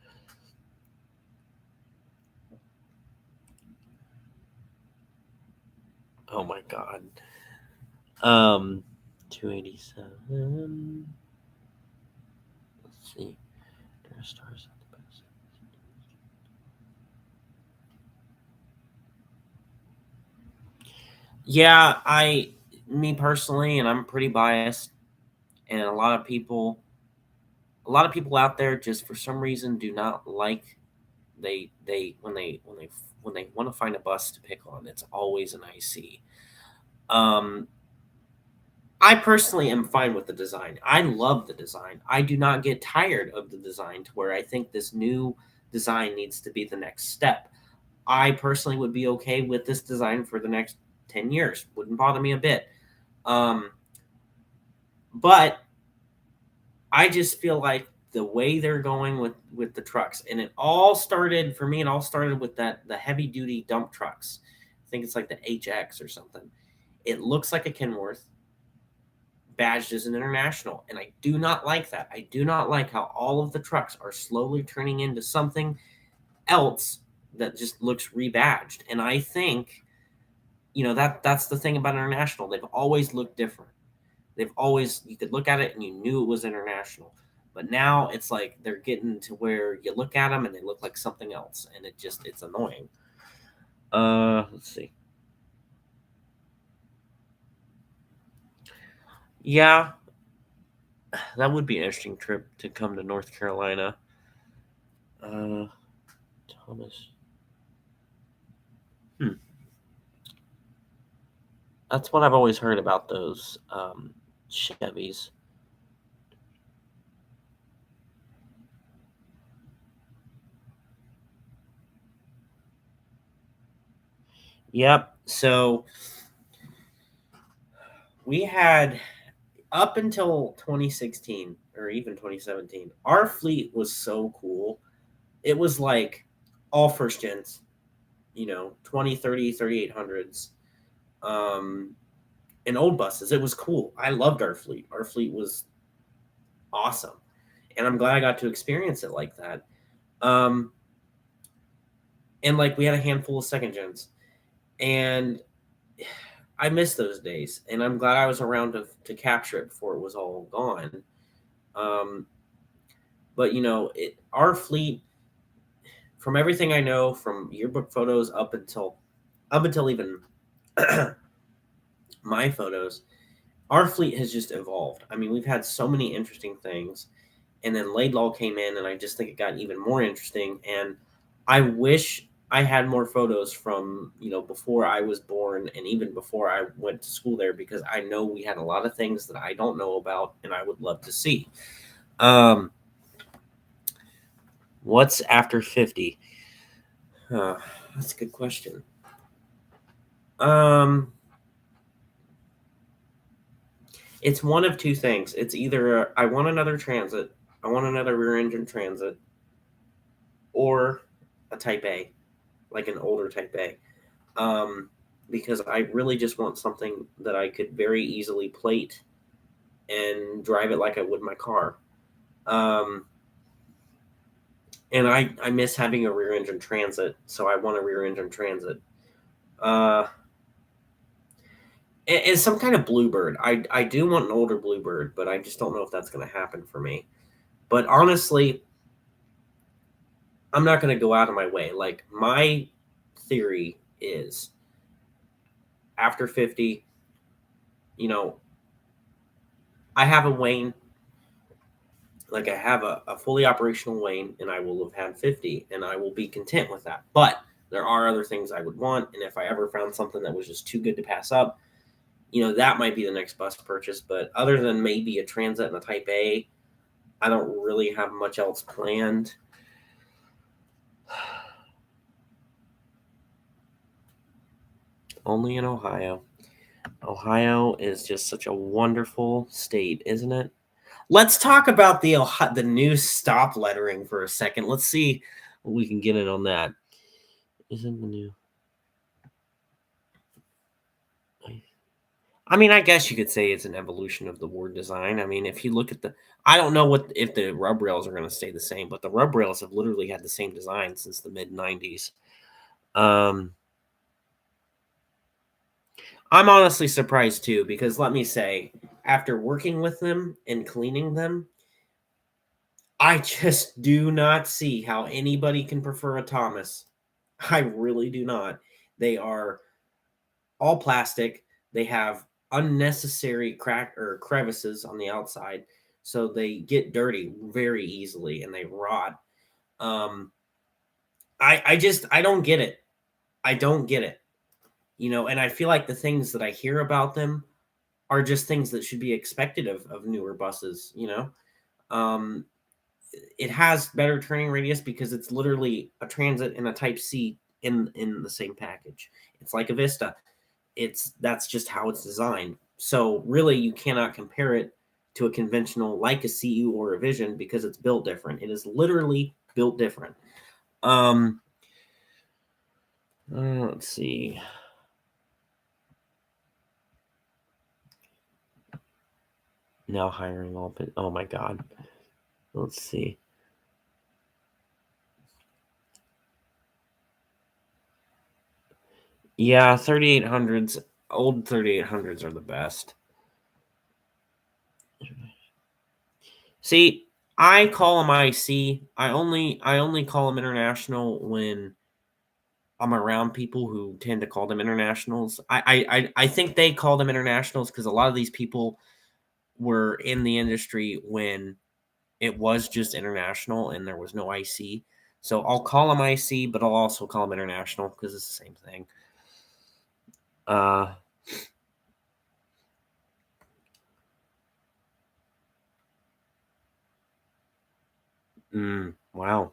Oh my God. 287. Let's see. There are stars at the best. Yeah, me personally, and I'm pretty biased, and a lot of people out there just for some reason do not like when they want to find a bus to pick on, it's always an IC. Um, I personally am fine with the design. I love the design. I do not get tired of the design to where I think this new design needs to be the next step. I personally would be okay with this design for the next 10 years. Wouldn't bother me a bit. Um, but I just feel like the way they're going with the trucks, and it all started for me. It all started with the heavy duty dump trucks. I think it's like the HX or something. It looks like a Kenworth badged as an international, and I do not like that. I do not like how all of the trucks are slowly turning into something else that just looks rebadged. And I think that's the thing about international. They've always looked different. They've always, you could look at it and you knew it was international. But now it's like they're getting to where you look at them and they look like something else, and it's annoying. Let's see. Yeah, that would be an interesting trip to come to North Carolina. Thomas. That's what I've always heard about those Chevys. Yep. So we had up until 2016 or even 2017, our fleet was so cool. It was like all first gens, 20, 30, 3800s, and old buses. It was cool. I loved our fleet. Our fleet was awesome. And I'm glad I got to experience it like that. Um, and like we had a handful of second gens. And I miss those days. And I'm glad I was around to capture it before it was all gone. But our fleet, from everything I know, from yearbook photos up until even my photos, our fleet has just evolved. I mean, we've had so many interesting things, and then Laidlaw came in, and I just think it got even more interesting. And I wish I had more photos from before I was born and even before I went to school there, because I know we had a lot of things that I don't know about, and I would love to see. What's after 50? That's a good question. It's one of two things. It's either I want another Transit, I want another rear engine Transit, or a Type A, like an older Type A. Because I really just want something that I could very easily plate and drive it like I would my car. And I miss having a rear engine transit, so I want a rear engine transit. Uh, and some kind of Bluebird. I do want an older Bluebird, but I just don't know if that's going to happen for me. But honestly, I'm not going to go out of my way. Like, my theory is after 50, you know, I have a Wayne, like I have a fully operational Wayne, and I will have had 50, and I will be content with that. But there are other things I would want, and if I ever found something that was just too good to pass up, that might be the next bus purchase. But other than maybe a Transit and a Type A, I don't really have much else planned. Only in Ohio. Ohio is just such a wonderful state, isn't it? Let's talk about the new stop lettering for a second. Let's see what we can get in on that. Isn't the new? I mean, I guess you could say it's an evolution of the word design. I mean, if you look at I don't know if the rub rails are going to stay the same, but the rub rails have literally had the same design since the mid '90s. I'm honestly surprised too, because let me say, after working with them and cleaning them, I just do not see how anybody can prefer a Thomas. I really do not. They are all plastic. They have unnecessary crack or crevices on the outside, so they get dirty very easily and they rot. Um, I don't get it. I don't get it. And I feel like the things that I hear about them are just things that should be expected of newer buses. Um, it has better turning radius because it's literally a Transit and a Type C in the same package. It's like a Vista. That's just how it's designed. So really, you cannot compare it to a conventional like a CU or a Vision because it's built different. It is literally built different. Let's see. Now hiring all. Oh my god. Let's see. Yeah, 3800s. Old 3800s are the best. See, I call them IC. I only call them international when I'm around people who tend to call them internationals. I think they call them internationals because a lot of these people were in the industry when it was just international and there was no IC. So I'll call them IC, but I'll also call them international because it's the same thing. Wow.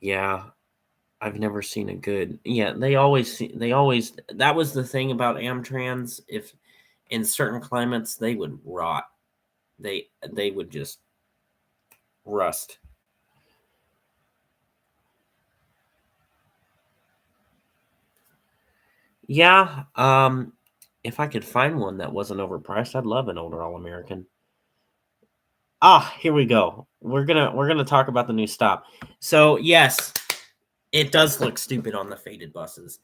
Yeah. I've never seen a good. Yeah, they always that was the thing about Amtrans. If in certain climates they would rot. They would just rust. Yeah, if I could find one that wasn't overpriced, I'd love an older All American. Ah, here we go. We're gonna talk about the new stop. So yes, it does look stupid on the faded buses.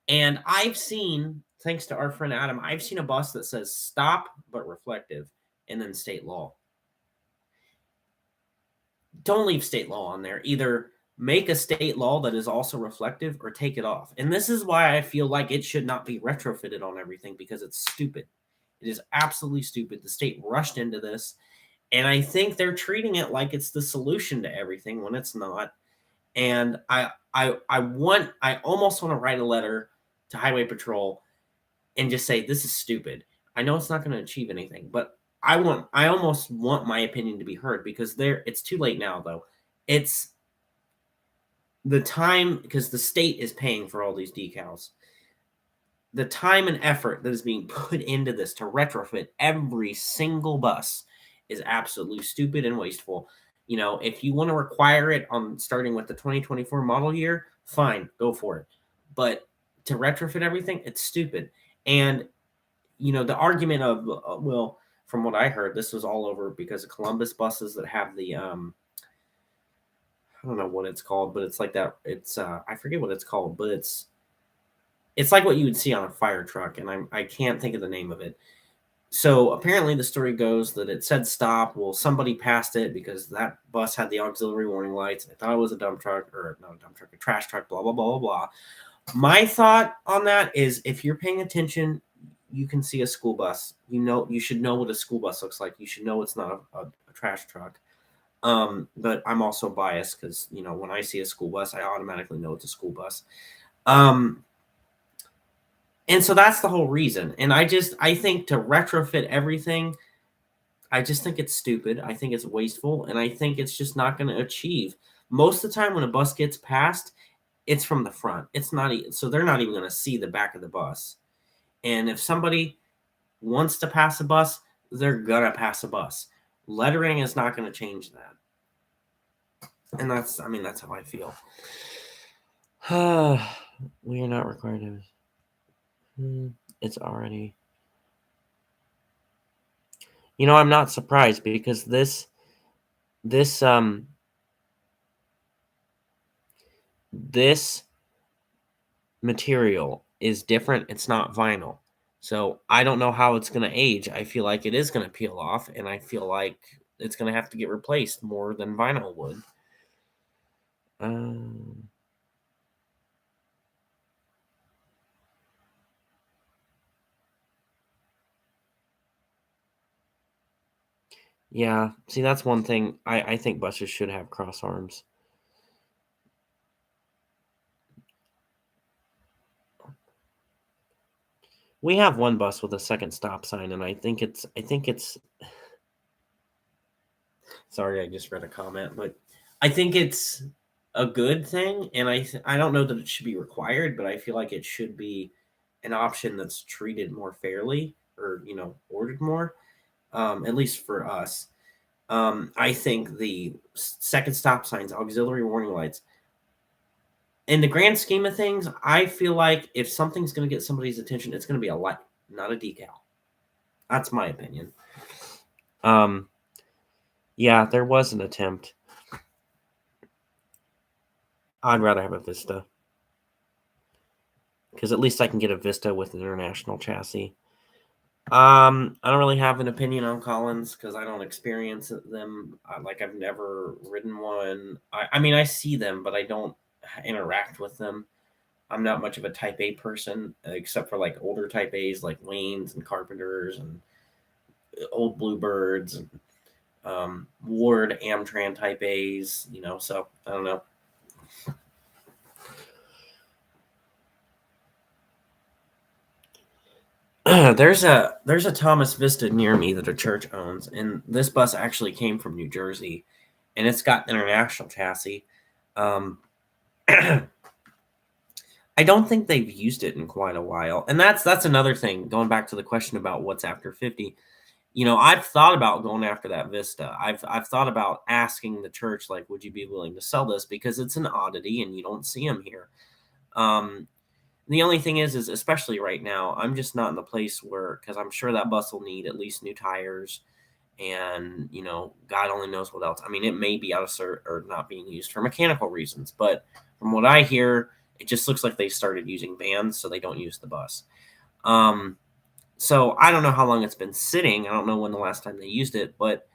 And I've seen, thanks to our friend Adam, I've seen a bus that says stop but reflective and then state law. Don't leave state law on there. Either make a state law that is also reflective or take it off. And this is why I feel like it should not be retrofitted on everything because it's stupid. It is absolutely stupid. The state rushed into this, and I think they're treating it like it's the solution to everything when it's not. And I almost want to write a letter to Highway Patrol and just say this is stupid. I know it's not going to achieve anything, but I almost want my opinion to be heard because it's too late now though. It's the time because the state is paying for all these decals. The time and effort that is being put into this to retrofit every single bus is absolutely stupid and wasteful. If you want to require it on starting with the 2024 model year, fine, go for it. But to retrofit everything, it's stupid. And the argument of well, from what I heard, this was all over because of Columbus buses that have the I don't know what it's called, but it's like that. It's I forget what it's called, but it's like what you would see on a fire truck, and I can't think of the name of it. So apparently the story goes that it said stop. Well, somebody passed it because that bus had the auxiliary warning lights. They thought it was a dump truck, or not a dump truck, a trash truck, blah, blah, blah, blah, blah. My thought on that is if you're paying attention, you can see a school bus. You should know what a school bus looks like. You should know it's not a trash truck. But I'm also biased because, when I see a school bus, I automatically know it's a school bus. Um, and so that's the whole reason. And I think to retrofit everything, I just think it's stupid. I think it's wasteful. And I think it's just not going to achieve. Most of the time when a bus gets passed, it's from the front. It's not, so they're not even going to see the back of the bus. And if somebody wants to pass a bus, they're going to pass a bus. Lettering is not going to change that. And that's how I feel. We are not required to. It's already. I'm not surprised because this material is different. It's not vinyl. So I don't know how it's going to age. I feel like it is going to peel off, and I feel like it's going to have to get replaced more than vinyl would. Yeah, see, that's one thing. I think buses should have cross arms. We have one bus with a second stop sign, and I think it's. Sorry, I just read a comment, but I think it's a good thing, and I don't know that it should be required, but I feel like it should be an option that's treated more fairly, or ordered more, at least for us. I think the second stop signs, auxiliary warning lights, in the grand scheme of things, I feel like if something's going to get somebody's attention, it's going to be a light, not a decal. That's my opinion. Yeah, there was an attempt. I'd rather have a Vista because at least I can get a Vista with an international chassis. I don't really have an opinion on Collins because I don't experience them. I've never ridden one. I see them, but I don't interact with them. I'm not much of a Type A person, except for like older Type A's like Waynes and Carpenters and old Bluebirds and Ward Amtran Type A's. So I don't know. There's a Thomas Vista near me that a church owns, and this bus actually came from New Jersey, and it's got international chassis. I don't think they've used it in quite a while, and that's another thing. Going back to the question about what's after 50, I've thought about going after that Vista. I've thought about asking the church, like, would you be willing to sell this because it's an oddity and you don't see them here. The only thing is especially right now, I'm just not in the place where, because I'm sure that bus will need at least new tires, and God only knows what else. It may be out of or not being used for mechanical reasons, but from what I hear, it just looks like they started using vans, so they don't use the bus. So I don't know how long it's been sitting. I don't know when the last time they used it, but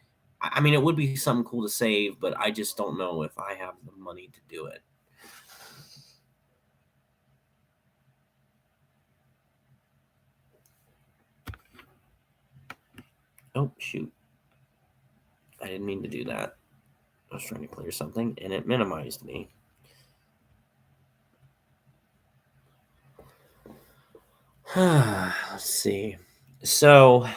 it would be something cool to save, but I just don't know if I have the money to do it. Oh, shoot. I didn't mean to do that. I was trying to clear something, and it minimized me. Let's see. So,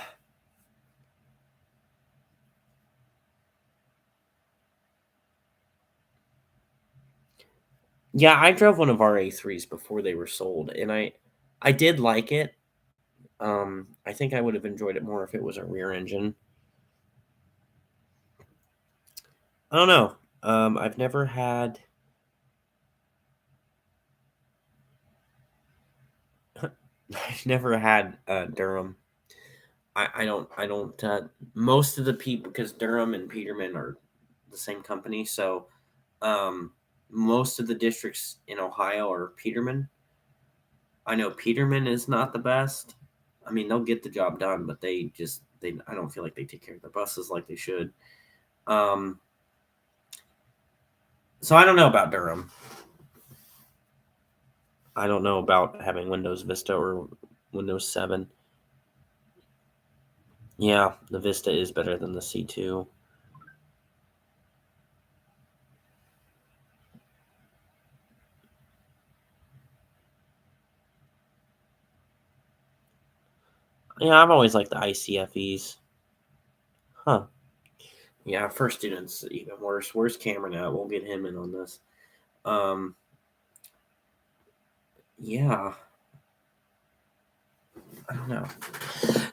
yeah, I drove one of our A3s before they were sold, and I did like it. I think I would have enjoyed it more if it was a rear engine. I don't know. I've never had. I've never had Durham. I don't. Most of the people, because Durham and Peterman are the same company, so Most of the districts in Ohio are Peterman. I know Peterman is not the best. I mean, they'll get the job done, but they I don't feel like they take care of their buses like they should. So I don't know about Durham. I don't know about having Windows Vista or Windows 7. Yeah, the Vista is better than the C2. Yeah, I've always liked the ICFEs. Huh. Yeah, first student's even worse. Where's Cameron at? We'll get him in on this. Yeah. I don't know.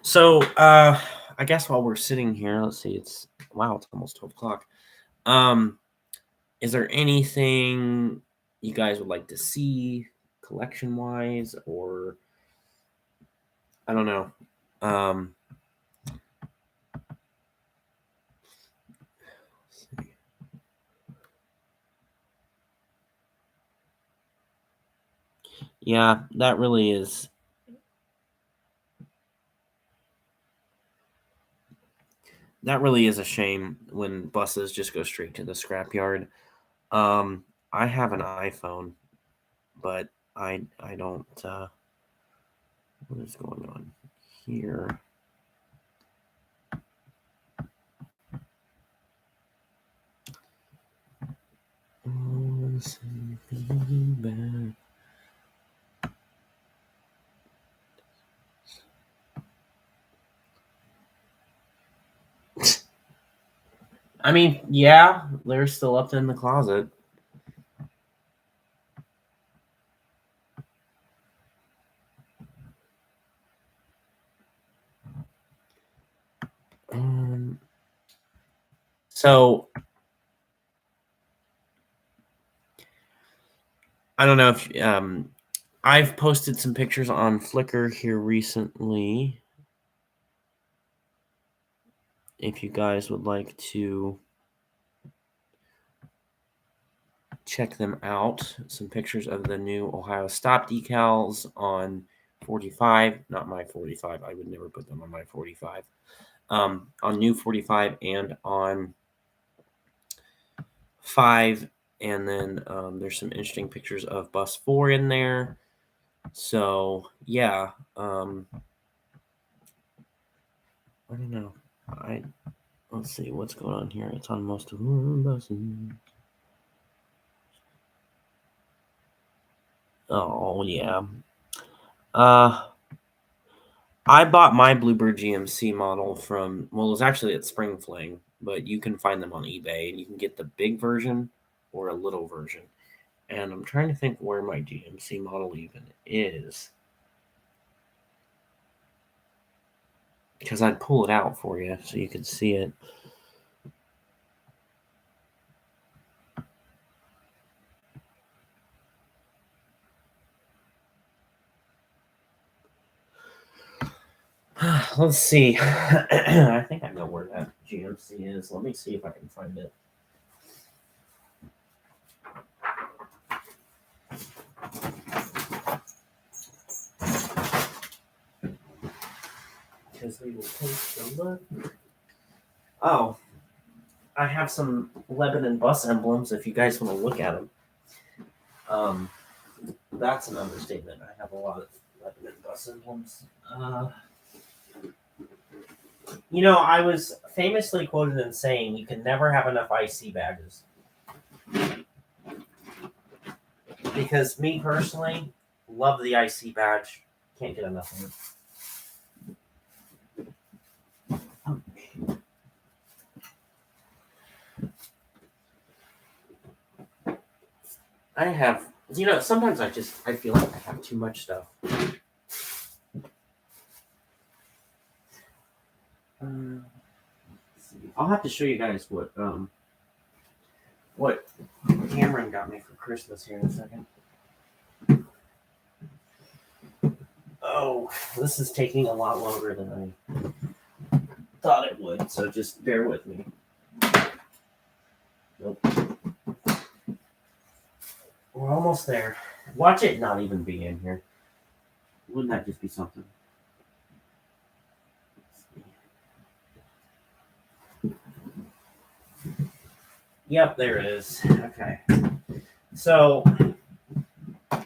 So, I guess while we're sitting here, let's see, it's almost 12 o'clock. Is there anything you guys would like to see collection wise, or I don't know. Let's see. Yeah, that really is. That really is a shame when buses just go straight to the scrapyard. I have an iPhone, but I don't. What is going on here? I mean, yeah, they're still up in the closet. So I don't know if I've posted some pictures on Flickr here recently. If you guys would like to check them out, some pictures of the new Ohio stop decals on 45, not my 45. I would never put them on my 45. On new 45 and on 5, and then there's some interesting pictures of bus 4 in there. So yeah, I don't know. Let's see what's going on here. It's on most of the buses. Oh yeah. I bought my Bluebird GMC model from, well, it was actually at Spring Fling, but you can find them on eBay and you can get the big version or a little version. And I'm trying to think where my GMC model even is, because I'd pull it out for you so you could see it. Let's see. I think I know where that GMC is. Let me see if I can find it. Because we will take a look. Oh, I have some Lebanon bus emblems if you guys want to look at them. That's an understatement. I have a lot of Lebanon bus emblems. I was famously quoted in saying you can never have enough IC badges. Because me personally, love the IC badge. Can't get enough of it. I have, sometimes I feel like I have too much stuff. I'll have to show you guys what Cameron got me for Christmas here in a second. Oh, this is taking a lot longer than I thought it would, so just bear with me. Nope. We're almost there. Watch it not even be in here. Wouldn't that just be something? Yep, there it is. Okay. So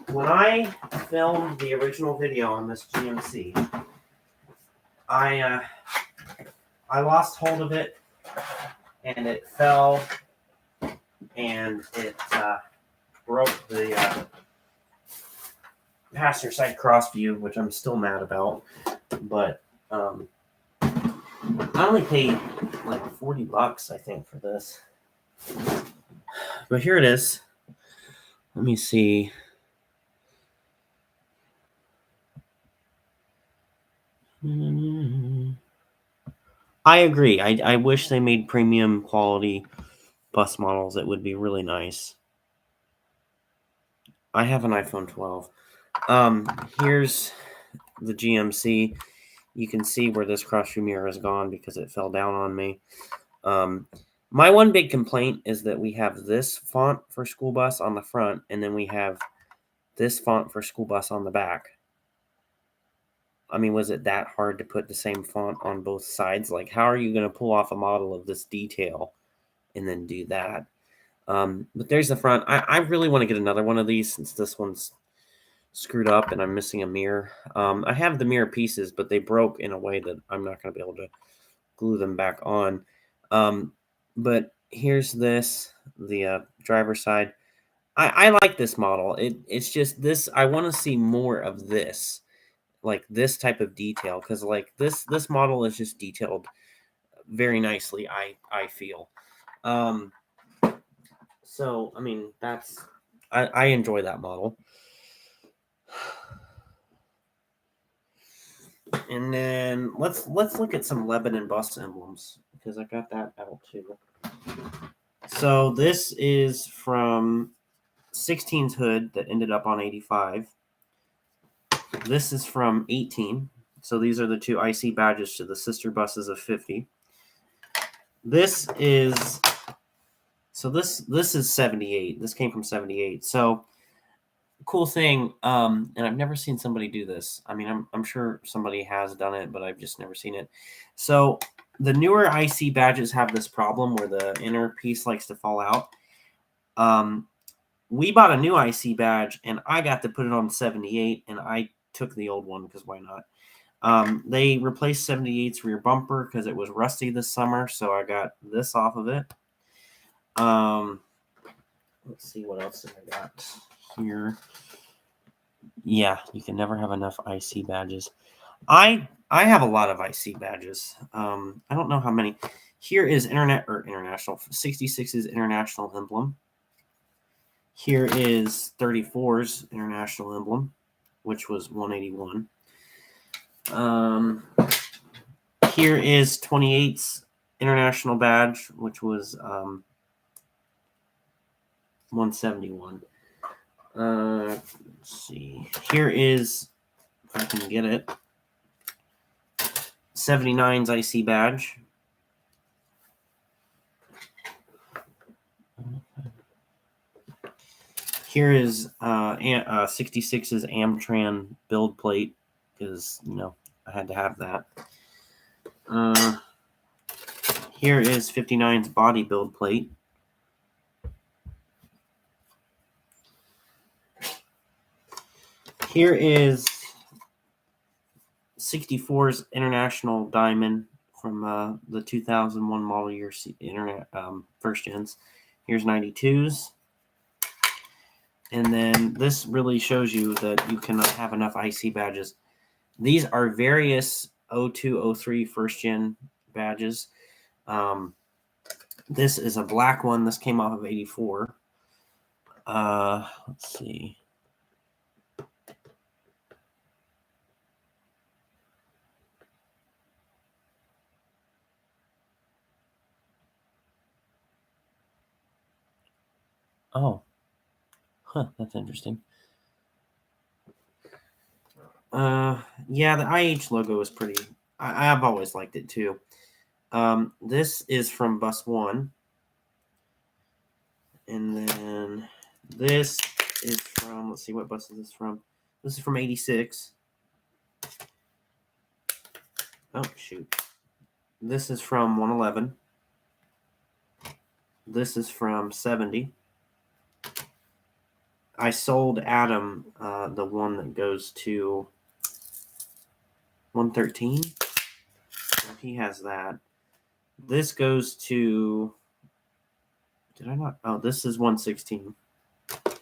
when I filmed the original video on this GMC, I lost hold of it, and it fell, and it broke the passenger side cross view, which I'm still mad about. But I only paid like $40, I think, for this. But here it is. Let me see. I agree. I wish they made premium quality bus models. It would be really nice. I have an iPhone 12. Here's the GMC. You can see where this cross-view mirror is gone because it fell down on me. My one big complaint is that we have this font for school bus on the front, and then we have this font for school bus on the back. I mean, was it that hard to put the same font on both sides? Like, how are you going to pull off a model of this detail and then do that? But there's the front. I really want to get another one of these since this one's screwed up and I'm missing a mirror. I have the mirror pieces, but they broke in a way that I'm not going to be able to glue them back on. But here's this, the driver's side. I like this model. It's just this. I want to see more of this, like this type of detail, because like this model is just detailed very nicely. I feel. So I mean that's I enjoy that model. And then let's look at some Lebanon bus emblems because I got that out too. So this is from 16's hood that ended up on 85. This is from 18. So these are the two IC badges to the sister buses of 50. This is this is 78. This came from 78. So cool thing, and I've never seen somebody do this. I mean, I'm sure somebody has done it, but I've just never seen it. So the newer IC badges have this problem where the inner piece likes to fall out. We bought a new IC badge, and I got to put it on 78, and I took the old one because why not? They replaced 78's rear bumper because it was rusty this summer, so I got this off of it. Let's see what else I got here. Yeah, you can never have enough IC badges. I have a lot of IC badges. I don't know how many. Here is international 66's international emblem. Here is 34's international emblem, which was 181. Here is 28's international badge, which was 171. Let's see. Here is, if I can get it, 79's IC badge. Here is 66's Amtran build plate because, you know, I had to have that. Here is 59's body build plate. Here is 64's International Diamond from the 2001 model year first gens. Here's 92's. And then this really shows you that you cannot have enough IC badges. These are various 02, 03 first gen badges. This is a black one. This came off of 84. Let's see. Oh. Huh, that's interesting. Yeah, the IH logo is pretty. I've always liked it too. This is from Bus 1. And then this is from, let's see, what bus is this from? This is from 86. Oh, shoot. This is from 111. This is from 70. I sold Adam the one that goes to 113. So he has that. This goes to, did I not? Oh, this is 116. Let's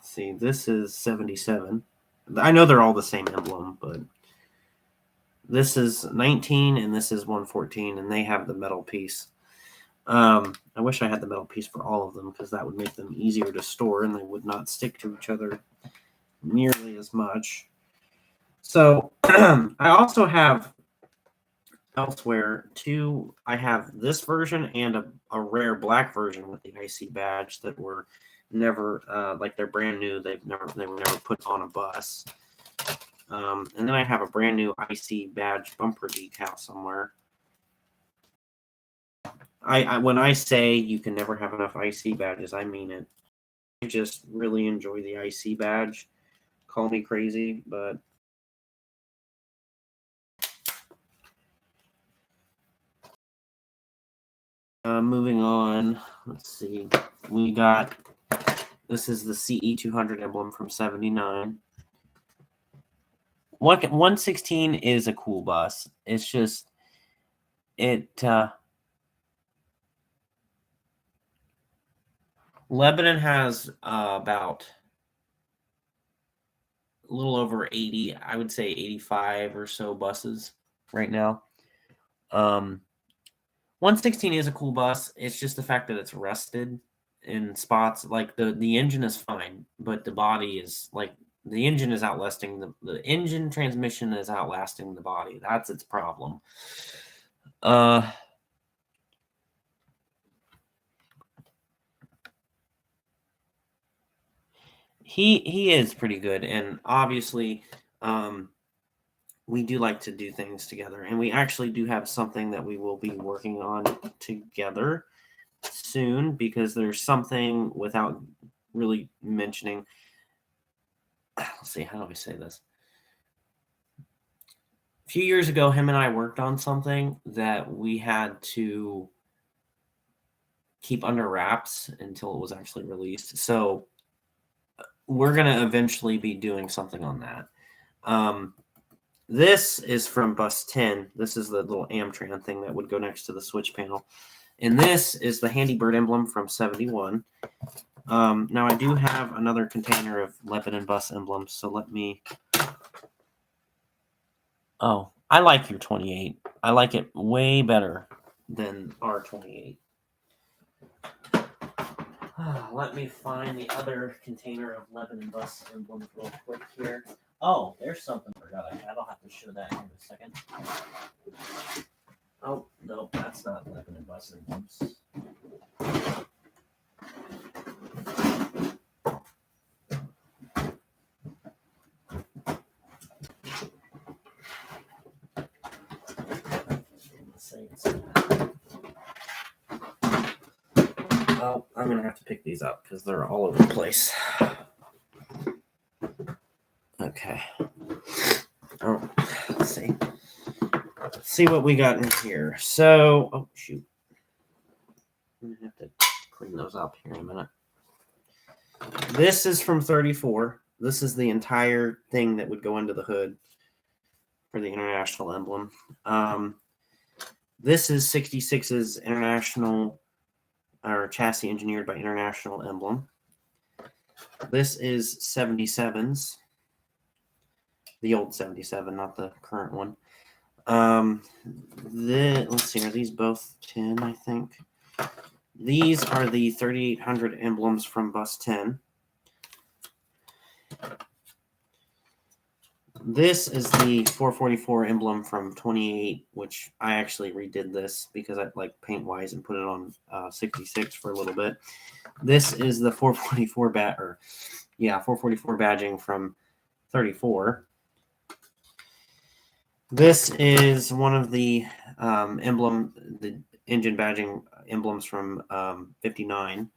see, this is 77. I know they're all the same emblem, but this is 19 and this is 114, and they have the metal piece. I wish I had the metal piece for all of them because that would make them easier to store and they would not stick to each other nearly as much. So I also have elsewhere too. I have this version and a rare black version with the IC badge that were never like they're brand new. They were never put on a bus. And then I have a brand new IC badge bumper decal somewhere. I when I say you can never have enough IC badges, I mean it. I just really enjoy the IC badge. Call me crazy, but moving on. Let's see. We got, this is the CE200 emblem from 79. 116 is a cool bus. It's just, Lebanon has about a little over 80, I would say 85 or so buses right now. 116 is a cool bus. It's just the fact that it's rusted in spots. Like the engine is fine, but the body is like, the engine is outlasting the engine transmission is outlasting the body. That's its problem. He is pretty good, and obviously, we do like to do things together, and we actually do have something that we will be working on together soon, because there's something, without really mentioning, let's see, how do I say this? A few years ago, him and I worked on something that we had to keep under wraps until it was actually released. So we're going to eventually be doing something on that. This is from bus 10. This is the little Amtran thing that would go next to the switch panel. And this is the Handy Bird emblem from 71. Now I do have another container of Lebanon bus emblems, so let me... Oh, I like your 28. I like it way better than our 28. Let me find the other container of Lebanon bus emblems real quick here. Oh, there's something I forgot I had. I'll have to show that in a second. Oh, no, that's not Lebanon bus emblems. Oh, I'm going to have to pick these up because they're all over the place. Okay. Oh, let's see. Let's see what we got in here. So, oh, shoot. I'm going to have to clean those up here in a minute. This is from 34. This is the entire thing that would go into the hood for the international emblem. This is 66's international, or chassis engineered by International emblem. This is 77's, the old 77, not the current one. Let's see, are these both 10, I think? These are the 3800 emblems from bus 10. This is the 444 emblem from 28, which I actually redid this because I like paint-wise and put it on 66 for a little bit. This is the 444 444 badging from 34. This is one of the the engine badging emblems from 59.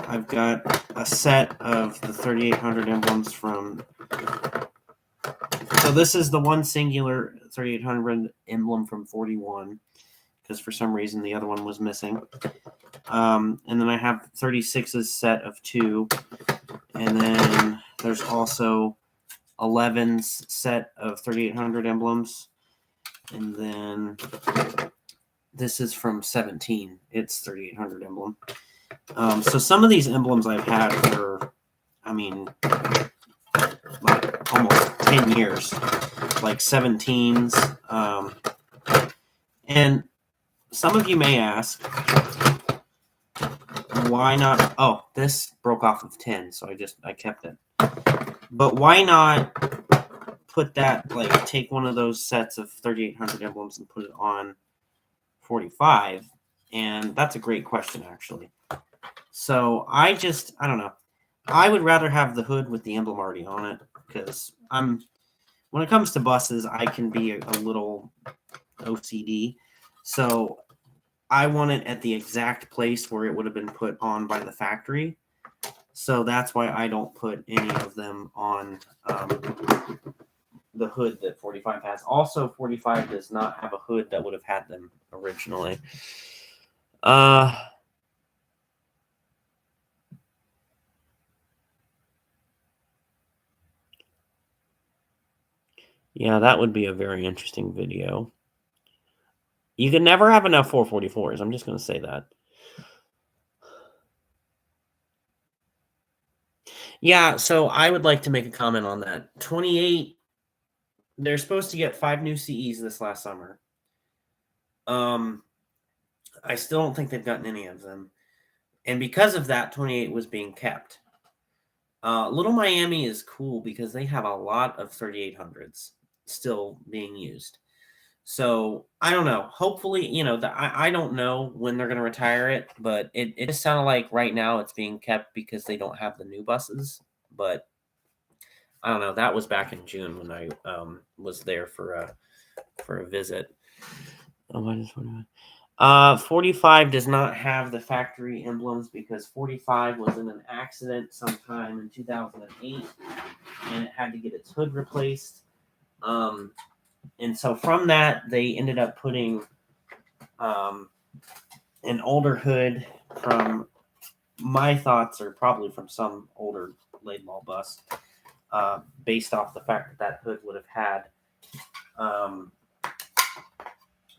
I've got a set of the 3800 emblems from. So this is the one singular 3800 emblem from 41, because for some reason the other one was missing. And then I have 36's set of 2, and then there's also 11's set of 3800 emblems, and then this is from 17. It's 3800 emblem. So some of these emblems I've had for, I mean, like almost 10 years, like 17's. And some of you may ask, why not? Oh, this broke off of 10, so I kept it. But why not put that, like, take one of those sets of 3800 emblems and put it on 45? And that's a great question, actually. So I don't know. I would rather have the hood with the emblem already on it, because when it comes to buses, I can be a little OCD. So I want it at the exact place where it would have been put on by the factory. So that's why I don't put any of them on the hood that 45 has. Also, 45 does not have a hood that would have had them originally. Yeah, that would be a very interesting video. You can never have enough 444s. I'm just going to say that. Yeah, so I would like to make a comment on that. 28, they're supposed to get 5 new CEs this last summer. I still don't think they've gotten any of them. And because of that, 28 was being kept. Little Miami is cool because they have a lot of 3800s still being used. So I don't know. Hopefully, I don't know when they're going to retire it, but it just sounded like right now it's being kept because they don't have the new buses. But I don't know. That was back in June when I was there for a visit. Oh, I just want to. 45 does not have the factory emblems because 45 was in an accident sometime in 2008, and it had to get its hood replaced. And so from that, they ended up putting an older hood from, my thoughts are probably from some older Laidlaw bus, based off the fact that hood would have had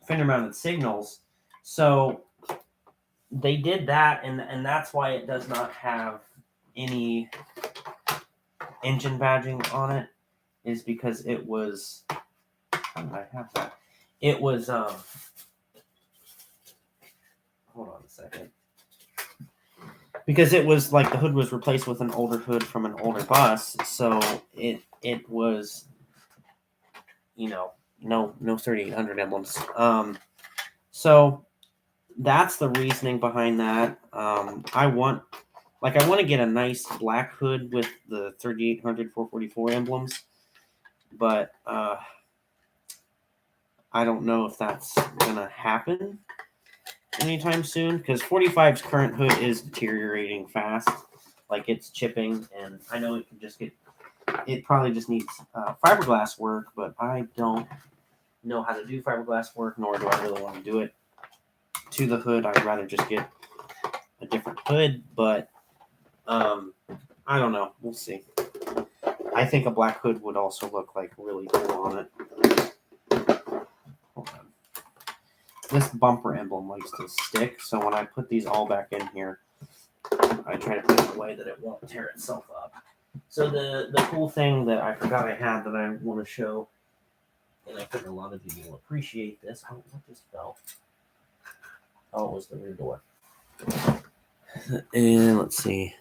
fender-mounted signals. So they did that, and that's why it does not have any engine badging on it, is because it was, how did I have that? It was, hold on a second. Because it was like the hood was replaced with an older hood from an older bus, so it was, no 3800 emblems. So that's the reasoning behind that. I want to get a nice black hood with the 3800 444 emblems, but I don't know if that's gonna happen anytime soon, because 45's current hood is deteriorating fast. Like, it's chipping, and I know it probably just needs fiberglass work, but I don't know how to do fiberglass work, nor do I really want to do it to the hood. I'd rather just get a different hood, but I don't know. We'll see. I think a black hood would also look like really cool on it. Hold on. This bumper emblem likes to stick, so when I put these all back in here, I try to put it in a way that it won't tear itself up. So the cool thing that I forgot I had that I want to show, and I think a lot of you will appreciate this. Oh, what just fell? Oh, it was the rear door. And let's see.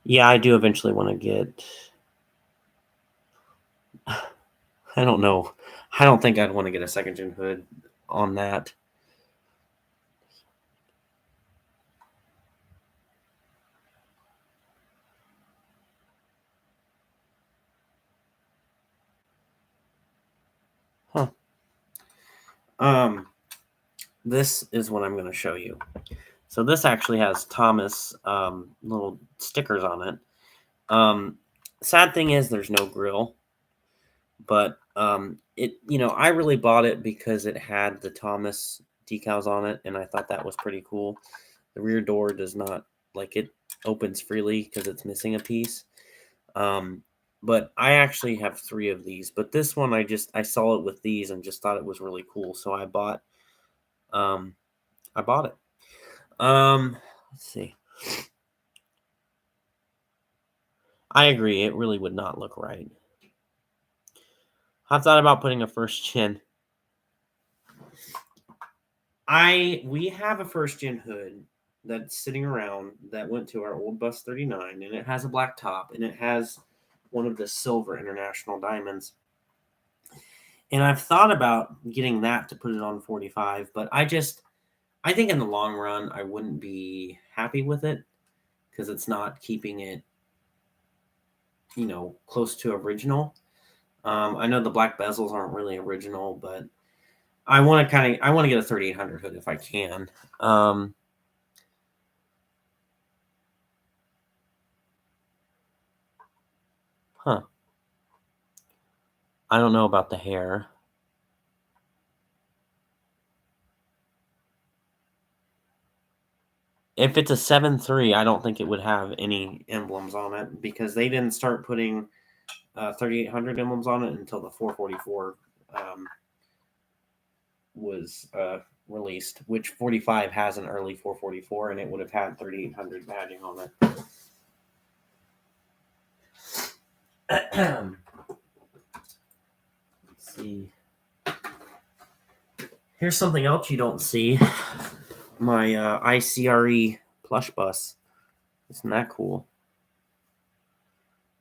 Yeah, I do eventually want to get... I don't know. I don't think I'd want to get a second gen hood on that. Huh. this is what I'm going to show you. So this actually has Thomas little stickers on it. Sad thing is there's no grill, but I really bought it because it had the Thomas decals on it, and I thought that was pretty cool. The rear door does not, like, it opens freely because it's missing a piece. But I actually have 3 of these, but this one I saw it with these and just thought it was really cool, so I bought it. Let's see. I agree, it really would not look right. I've thought about putting a first gen. We have a first gen hood that's sitting around that went to our old bus 39, and it has a black top, and it has one of the silver international diamonds. And I've thought about getting that to put it on 45, but I think in the long run I wouldn't be happy with it because it's not keeping it, close to original. I know the black bezels aren't really original, but I want to get a 3800 hood if I can. Huh. I don't know about the hair. If it's a 7.3, I don't think it would have any emblems on it because they didn't start putting 3800 emblems on it until the 444 was released, which 45 has an early 444, and it would have had 3800 badging on it. Let's see. Here's something else you don't see. My ICRE plush bus. Isn't that cool?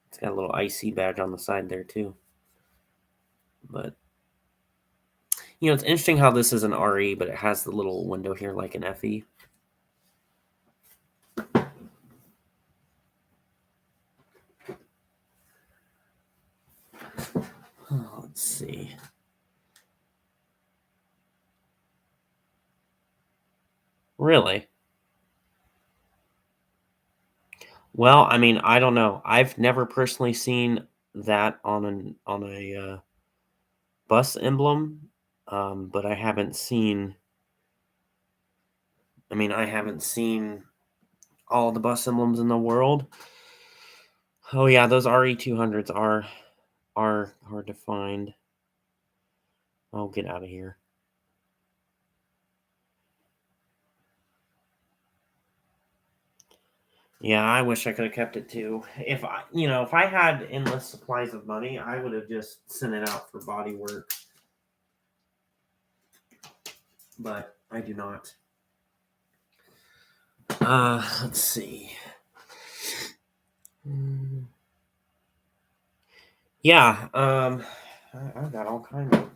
It's got a little IC badge on the side there too. But it's interesting how this is an RE, but it has the little window here like an FE. Let's see. Really? Well, I mean, I don't know. I've never personally seen that on a bus emblem, but I haven't seen. I mean, I haven't seen all the bus emblems in the world. Oh yeah, those RE200s are hard to find. Oh, get out of here. Yeah, I wish I could have kept it too. If I had endless supplies of money, I would have just sent it out for body work. But I do not. Let's see. Yeah, I've got all kinds of.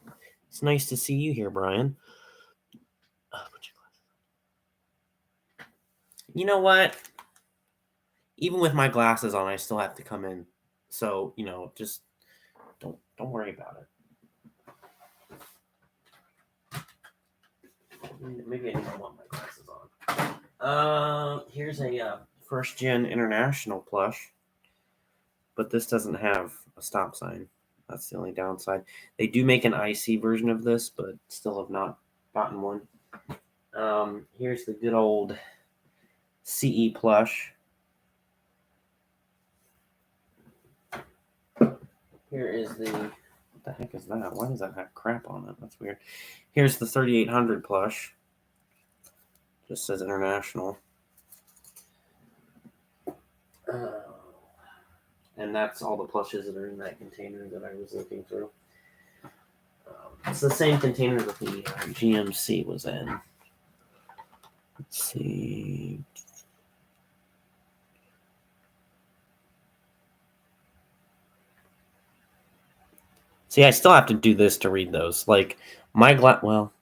It's nice to see you here, Brian. You know what? Even with my glasses on, I still have to come in. So just don't worry about it. Maybe I don't want my glasses on. Here's a first gen international plush, but this doesn't have a stop sign. That's the only downside. They do make an IC version of this, but still have not gotten one. Here's the good old CE plush. Here is what the heck is that? Why does that have crap on it? That's weird. Here's the 3800 plush. Just says international. And that's all the plushes that are in that container that I was looking through. It's the same container that the GMC was in. Let's see. See, I still have to do this to read those. Like, well.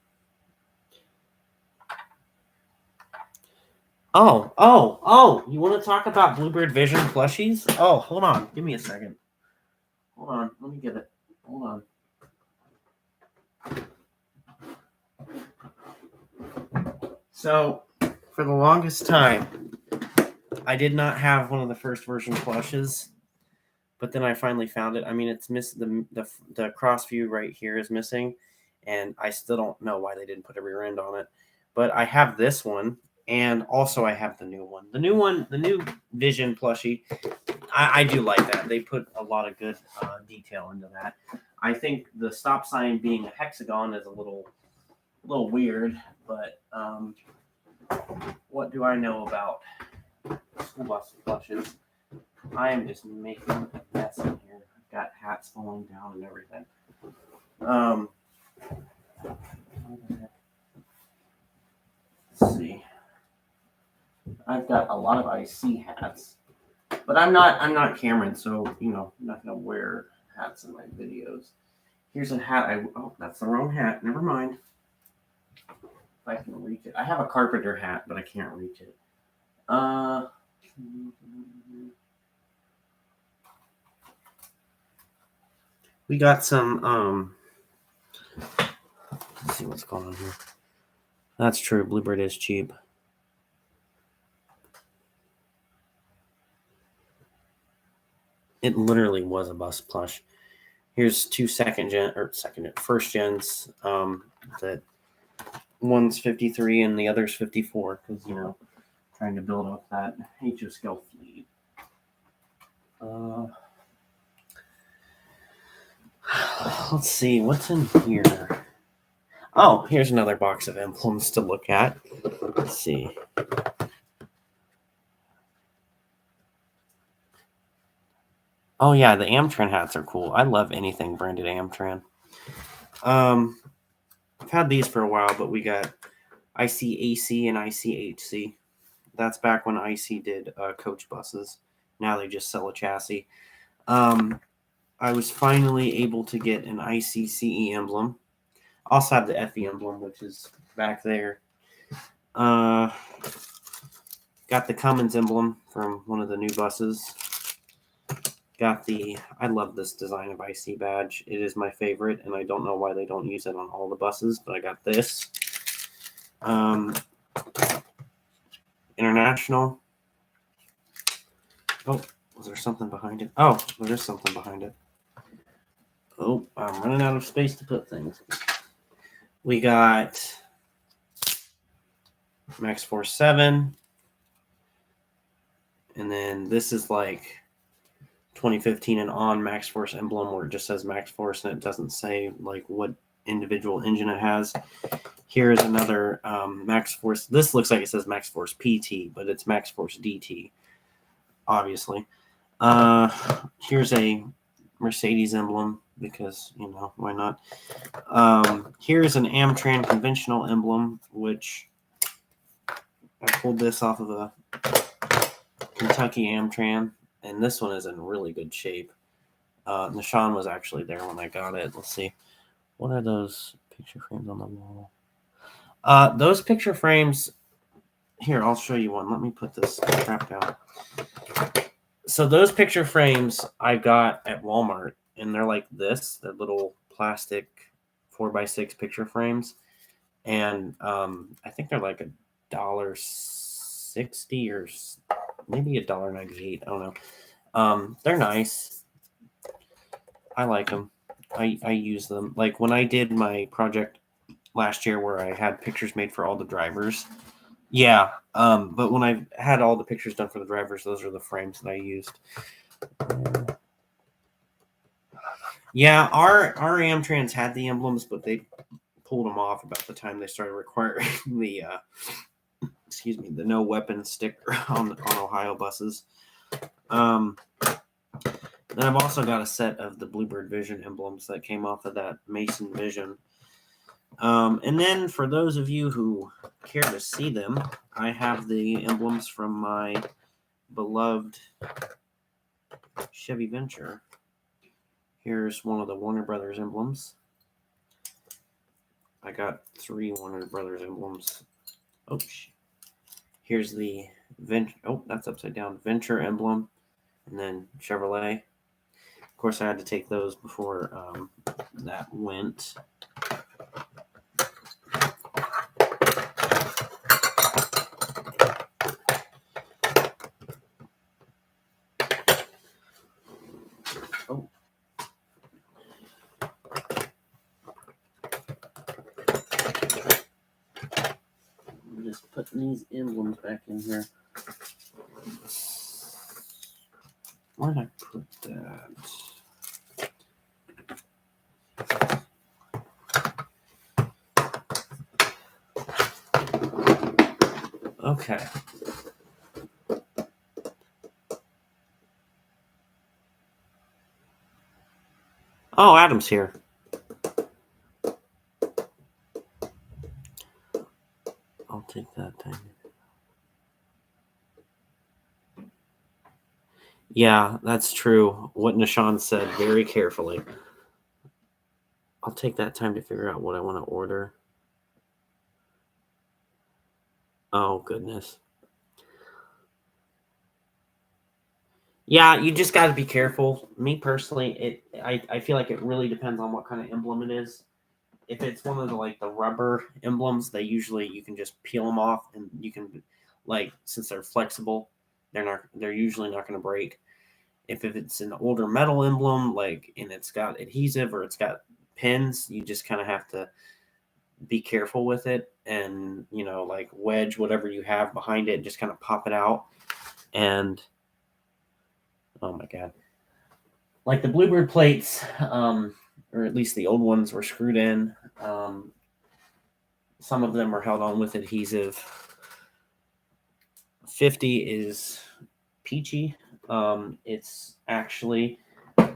Oh, you want to talk about Bluebird Vision plushies? Oh, hold on. Give me a second. Hold on. Let me get it. Hold on. So, for the longest time, I did not have one of the first version plushes, but then I finally found it. I mean, it's the cross view right here is missing, and I still don't know why they didn't put a rear end on it. But I have this one, and also I have the new one. The new Vision plushie. I do like that. They put a lot of good detail into that. I think the stop sign being a hexagon is a little weird, but what do I know about school bus plushes? I am just making a mess in here. I've got hats falling down and everything. Let's see. I've got a lot of IC hats, but I'm not Cameron, so I'm not gonna wear hats in my videos. Here's a hat. Oh, that's the wrong hat. Never mind. If I can reach it, I have a carpenter hat, but I can't reach it. We got some. Let's see what's going on here. That's true. Bluebird is cheap. It literally was a bus plush. Here's two first gens. That one's 53 and the other's 54 because trying to build up that HO scale fleet. Let's see what's in here. Oh, here's another box of emblems to look at. Let's see. Oh yeah, the Amtran hats are cool. I love anything branded Amtran. I've had these for a while, but we got ICAC and ICHC. That's back when IC did coach buses. Now they just sell a chassis. I was finally able to get an ICCE emblem. Also have the FE emblem, which is back there. Got the Cummins emblem from one of the new buses. Got I love this design of IC badge. It is my favorite, and I don't know why they don't use it on all the buses, but I got this. International. Oh, was there something behind it? Oh, there is something behind it. Oh, I'm running out of space to put things. We got Max Force 7. And then this is like 2015 and on Max Force emblem where it just says Max Force and it doesn't say like what individual engine it has. Here's another Max Force. This looks like it says Max Force PT, but it's Max Force DT, obviously. Here's a Mercedes emblem because, why not? Here's an Amtran conventional emblem, which I pulled this off of a Kentucky Amtran, and this one is in really good shape. Nishan was actually there when I got it. Let's see. What are those picture frames on the wall? Those picture frames, here, I'll show you one. Let me put this crap down. So those picture frames I got at Walmart, and they're like this. They're little plastic 4x6 picture frames. And I think they're like $1.60 or maybe $1.98. I don't know. They're nice. I like them. I use them. Like when I did my project last year where I had pictures made for all the drivers. Yeah. But when I had all the pictures done for the drivers, those are the frames that I used. Yeah, our Amtrans had the emblems, but they pulled them off about the time they started requiring the the no weapon sticker on Ohio buses. Then I've also got a set of the Bluebird Vision emblems that came off of that Mason Vision. And then for those of you who care to see them, I have the emblems from my beloved Chevy Venture. Here's one of the Warner Brothers emblems. I got 3 Warner Brothers emblems. Oh, here's the that's upside down. Venture emblem, and then Chevrolet. Of course, I had to take those before that went. just putting these emblems back in here. Where did I put that? Okay. Oh, Adam's here. I'll take that thing. Yeah, that's true. What Nishan said very carefully. I'll take that time to figure out what I want to order. Oh, goodness. Yeah, you just got to be careful. Me personally, I feel like it really depends on what kind of emblem it is. If it's one of the rubber emblems, you can just peel them off, and you can, since they're flexible, they're usually not going to break. If it's an older metal emblem, and it's got adhesive or it's got pins, you just kind of have to be careful with it, and wedge whatever you have behind it, and just kind of pop it out. And oh my god, like the Bluebird plates, or at least the old ones, were screwed in. Some of them are held on with adhesive. 50 is peachy. It's actually,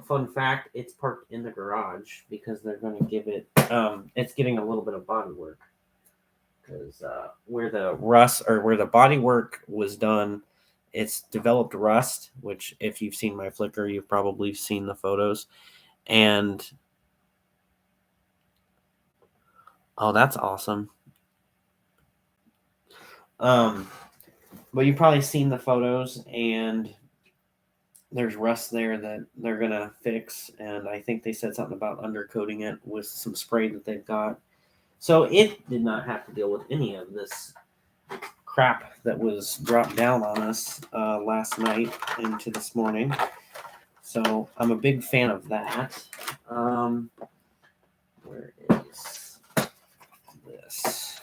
fun fact, it's parked in the garage because they're going to give it, it's getting a little bit of body work. Because where the body work was done, it's developed rust, which if you've seen my Flickr, you've probably seen the photos. And oh, that's awesome. But you've probably seen the photos, and there's rust there that they're gonna fix. And I think they said something about undercoating it with some spray that they've got. So it did not have to deal with any of this crap that was dropped down on us last night into this morning. So I'm a big fan of that. Where is this?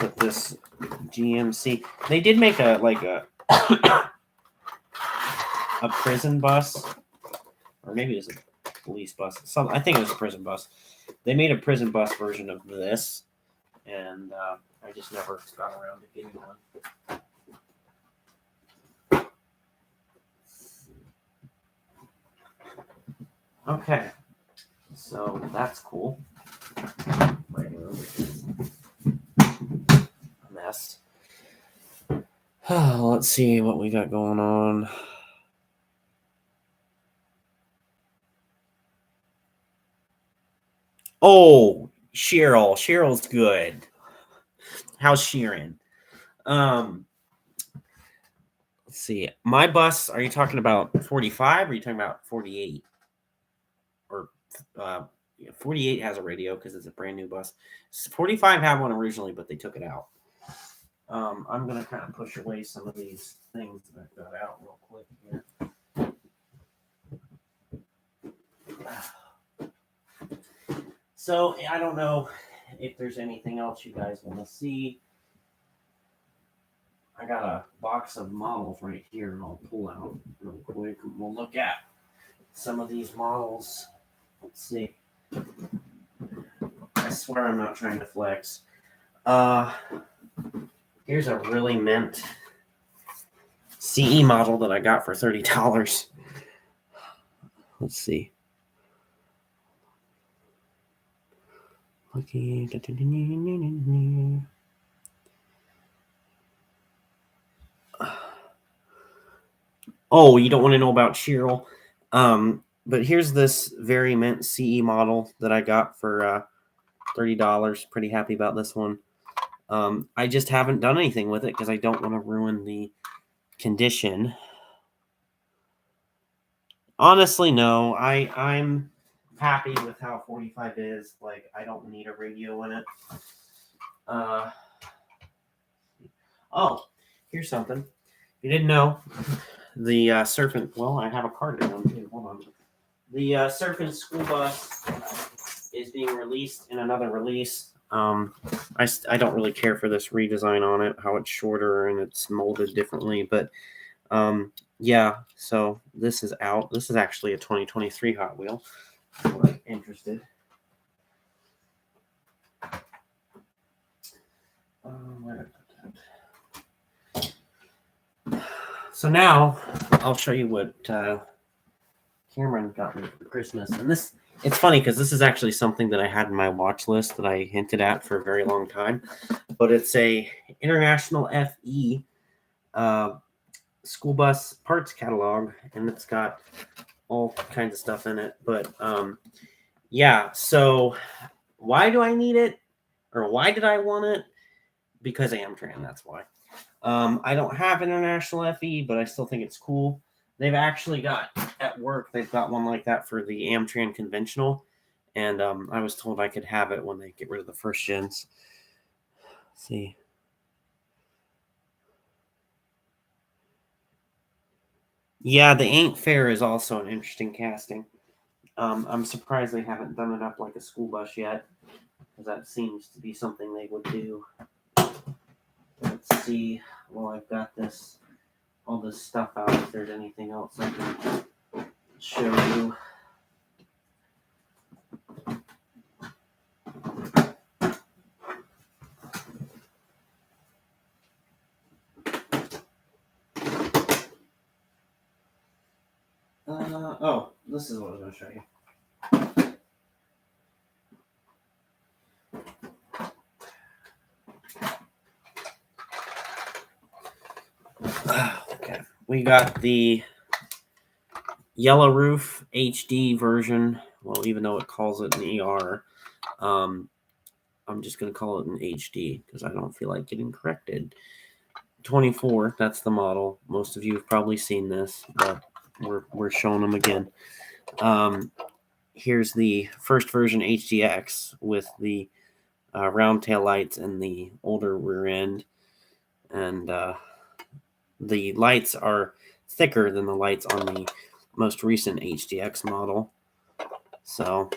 With this GMC, they did make a a prison bus, or maybe it was a police bus. I think it was a prison bus. They made a prison bus version of this, and I just never got around to getting one. Okay, so that's cool. My room is a mess. Let's see what we got going on. Oh, Cheryl. Cheryl's good. How's Sheeran? Let's see. My bus, are you talking about 45 or are you talking about 48? Or 48 has a radio because it's a brand new bus. 45 had one originally, but they took it out. I'm going to kind of push away some of these things that I've got out real quick here. So I don't know if there's anything else you guys want to see. I got a box of models right here, and I'll pull out real quick. We'll look at some of these models. Let's see. I swear I'm not trying to flex. Here's a really mint CE model that I got for $30. Let's see. Oh, you don't want to know about Cheryl? But here's this very mint CE model that I got for $30. Pretty happy about this one. I just haven't done anything with it because I don't want to ruin the condition. Honestly, no. I'm happy with how 45 is. Like, I don't need a radio in it. Oh, here's something. If you didn't know, the Serpent. Well, I have a card in one too. Hold on. The Surfing School Bus is being released in another release. I don't really care for this redesign on it, how it's shorter and it's molded differently, but yeah, so this is out. This is actually a 2023 Hot Wheel. If you're interested. So now I'll show you what Cameron got me for Christmas. And this, it's funny because this is actually something that I had in my watch list that I hinted at for a very long time. But it's a International FE school bus parts catalog, and it's got all kinds of stuff in it. But yeah, so why do I need it? Or why did I want it? Because Amtran, that's why. I don't have International FE, but I still think it's cool. They've actually got, at work, they've got one like that for the Amtran Conventional. And I was told I could have it when they get rid of the first gens. Let's see. Yeah, the Ain't Fair is also an interesting casting. I'm surprised they haven't done it up like a school bus yet, because that seems to be something they would do. Let's see. Well, I've got all this stuff out. If there's anything else I can show you. Oh, this is what I was going to show you. Okay, we got the Yellow Roof HD version. Well, even though it calls it an ER, I'm just going to call it an HD because I don't feel like getting corrected. 24, that's the model. Most of you have probably seen this, but we're showing them again. Here's the first version HDX with the round tail lights and the older rear end, and the lights are thicker than the lights on the most recent HDX model. So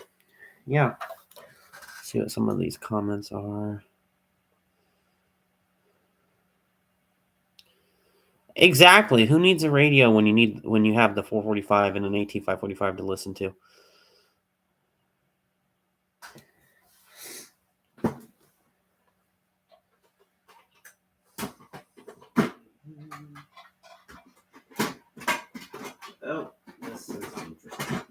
yeah, let's see what some of these comments are. Exactly. Who needs a radio when you have the 445 and an AT545 to listen to? Oh, this is interesting.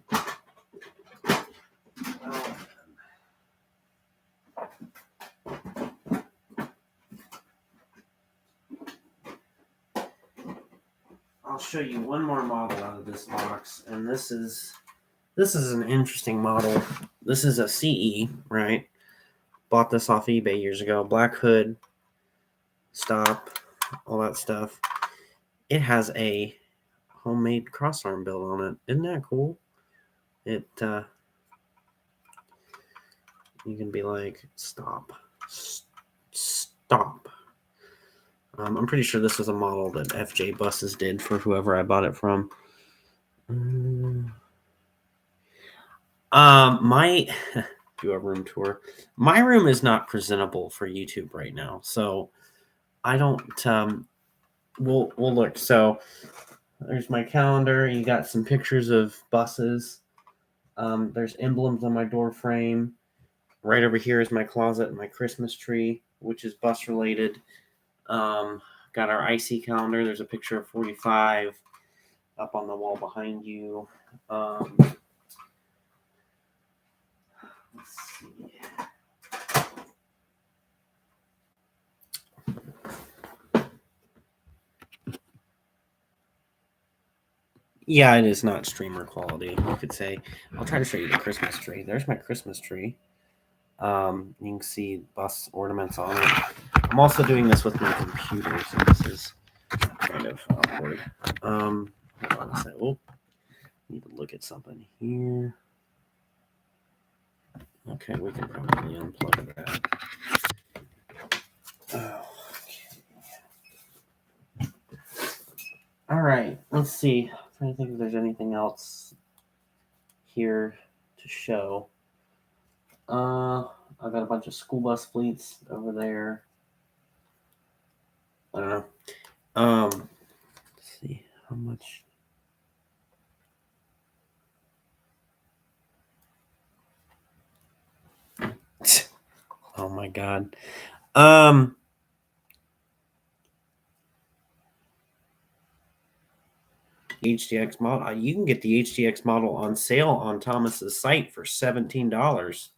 I'll show you one more model out of this box, and this is an interesting model. This is a CE, right? Bought this off eBay years ago. Black hood, stop, all that stuff. It has a homemade crossarm build on it. Isn't that cool? It you can be like, stop. I'm pretty sure this was a model that FJ Buses did for whoever I bought it from. My do a room tour. My room is not presentable for YouTube right now, so I don't. We'll look. So there's my calendar. You got some pictures of buses. There's emblems on my door frame. Right over here is my closet and my Christmas tree, which is bus related. Got our IC calendar. There's a picture of 45 up on the wall behind you. Let's see. Yeah, it is not streamer quality, you could say. I'll try to show you the Christmas tree. There's my Christmas tree. You can see bus ornaments on it. I'm also doing this with my computer, so this is kind of awkward. Hold on a second. Oh, need to look at something here. Okay, we can probably unplug that. Oh, okay. All right, let's see. I'm trying to think if there's anything else here to show. I've got a bunch of school bus fleets over there. I don't know. Let's see how much. Oh my God. HDX model. You can get the HDX model on sale on Thomas's site for $17.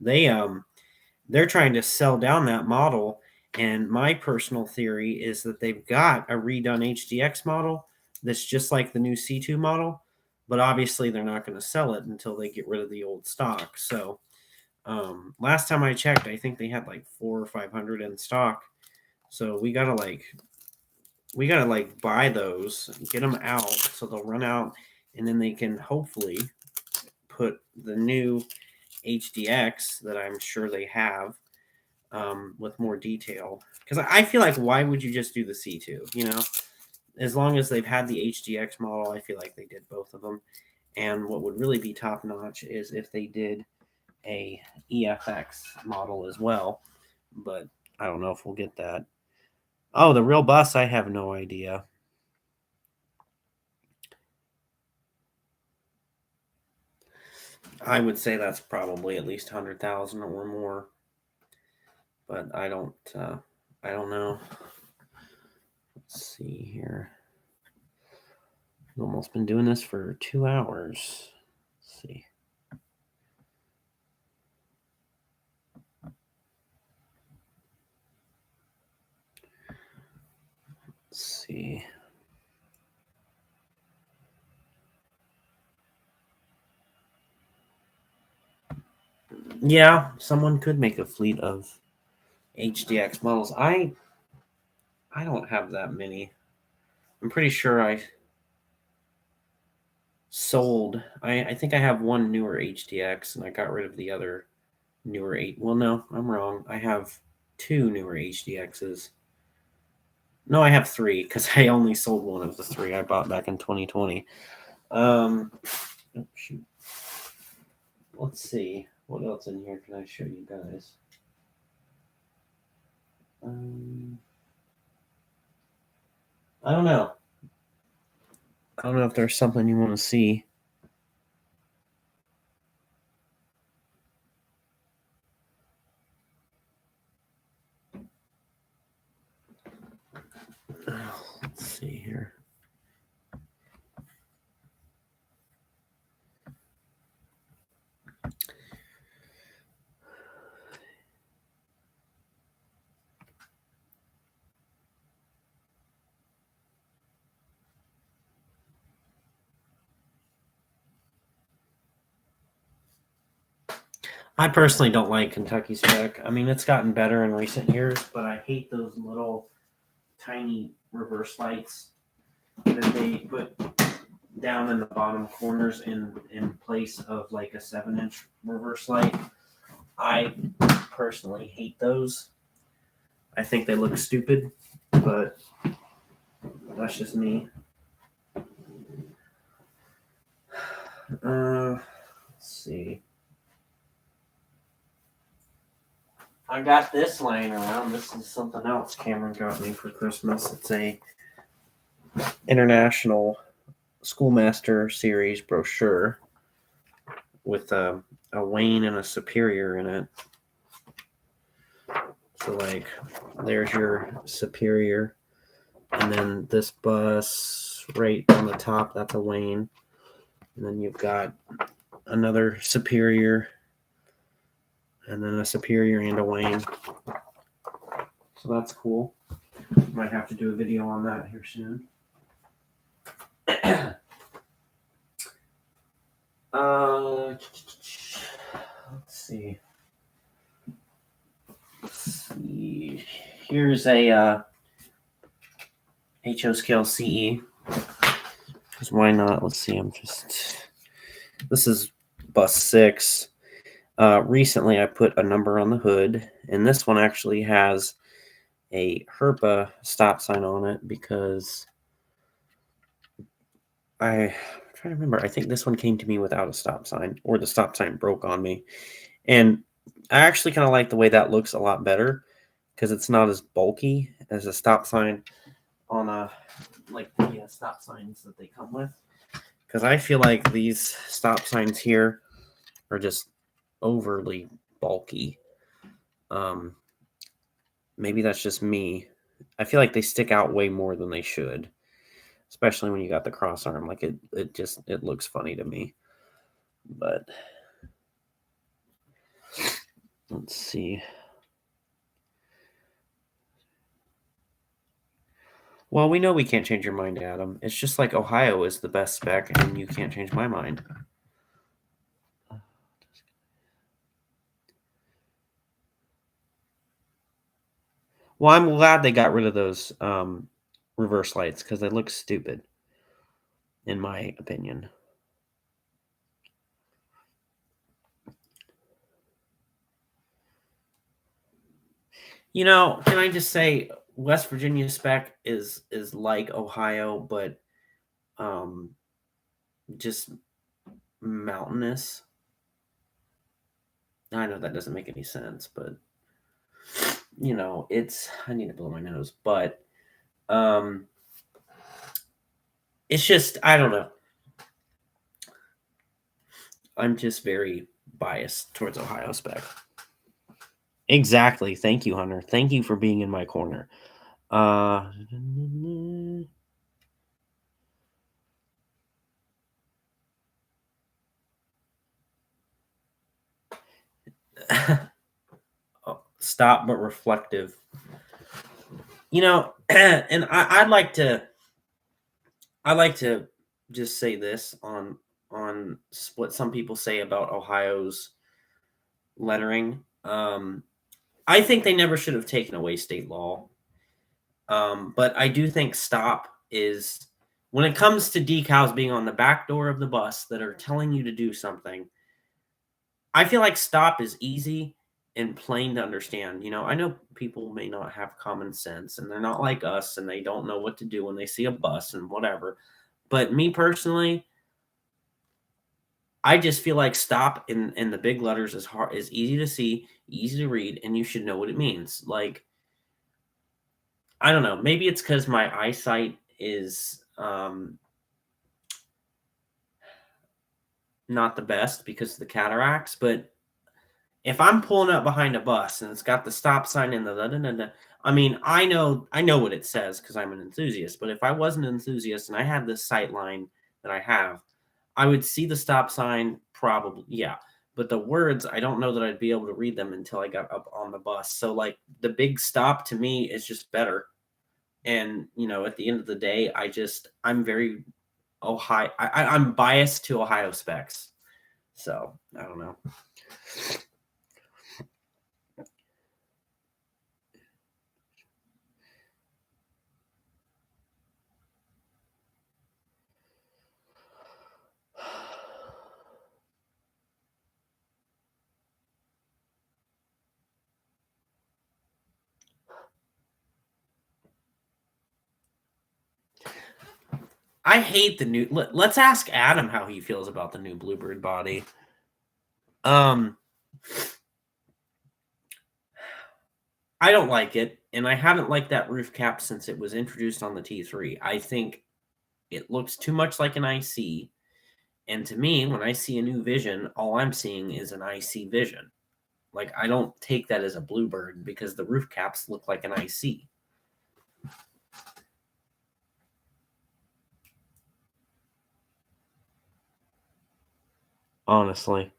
They're trying to sell down that model, and my personal theory is that they've got a redone HDX model that's just like the new C2 model, but obviously they're not going to sell it until they get rid of the old stock. So last time I checked, I think they had like 400 or 500 in stock. So we gotta buy those, get them out so they'll run out, and then they can hopefully put the new HDX that I'm sure they have with more detail. Because I feel like, why would you just do the C2? You know, as long as they've had the HDX model, I feel like they did both of them. And what would really be top notch is if they did a EFX model as well. But I don't know if we'll get that. Oh, the real bus, I have no idea. I would say that's probably at least 100,000 or more, but I don't know. Let's see here. I've almost been doing this for 2 hours. Let's see. Let's see. Yeah, someone could make a fleet of HDX models. I don't have that many. I'm pretty sure I sold. I think I have one newer HDX, and I got rid of the other newer 8. Well, no, I'm wrong. I have 2 newer HDXs. No, I have 3 because I only sold one of the 3 I bought back in 2020. Oh, shoot. Let's see. What else in here can I show you guys? I don't know. I don't know if there's something you want to see. Let's see here. I personally don't like Kentucky Spec. I mean, it's gotten better in recent years, but I hate those little tiny reverse lights that they put down in the bottom corners in place of like a 7-inch reverse light. I personally hate those. I think they look stupid, but that's just me. Let's see. I got this laying around. This is something else Cameron got me for Christmas. It's a International Schoolmaster Series brochure with a Wayne and a Superior in it. So, like, there's your Superior, and then this bus right on the top, that's a Wayne, and then you've got another Superior, and then a Superior and a Wayne. So that's cool. Might have to do a video on that here soon. Let's see. Here's a HO scale CE. Because why not? Let's see. This is bus 6. Recently, I put a number on the hood, and this one actually has a Herpa stop sign on it because I'm trying trying to remember. I think this one came to me without a stop sign, or the stop sign broke on me. And I actually kind of like the way that looks a lot better because it's not as bulky as a stop sign on a like the stop signs that they come with. Because I feel like these stop signs here are just overly bulky. Maybe that's just me. I feel like they stick out way more than they should, especially when you got the cross arm. Like it looks funny to me. But let's see. Well, we know we can't change your mind, Adam. It's just like Ohio is the best spec, and you can't change my mind. Well, I'm glad they got rid of those reverse lights because they look stupid, in my opinion. You know, can I just say West Virginia spec is like Ohio, but just mountainous. I know that doesn't make any sense, but you know, it's I need to blow my nose, but it's just I don't know. I'm just very biased towards Ohio spec. Exactly. Thank you, Hunter. Thank you for being in my corner. Stop but reflective. You know, and I'd like to just say this on what some people say about Ohio's lettering. I think they never should have taken away state law. But I do think stop is when it comes to decals being on the back door of the bus that are telling you to do something. I feel like stop is easy and plain to understand. You know, I know people may not have common sense and they're not like us and they don't know what to do when they see a bus and whatever. But me personally, I just feel like stop in the big letters is easy to see, easy to read, and you should know what it means. Like, I don't know, maybe it's because my eyesight is not the best because of the cataracts, but if I'm pulling up behind a bus and it's got the stop sign and the I mean, I know what it says because I'm an enthusiast. But if I wasn't an enthusiast and I had this sight line that I have, I would see the stop sign probably, yeah. But the words, I don't know that I'd be able to read them until I got up on the bus. So like the big stop to me is just better. And you know, at the end of the day, I'm very Ohio. I'm biased to Ohio specs. So I don't know. I hate the new. Let's ask Adam how he feels about the new Bluebird body. I don't like it, and I haven't liked that roof cap since it was introduced on the T3. I think it looks too much like an IC, and to me, when I see a new Vision, all I'm seeing is an IC Vision. Like I don't take that as a Bluebird because the roof caps look like an IC. Honestly.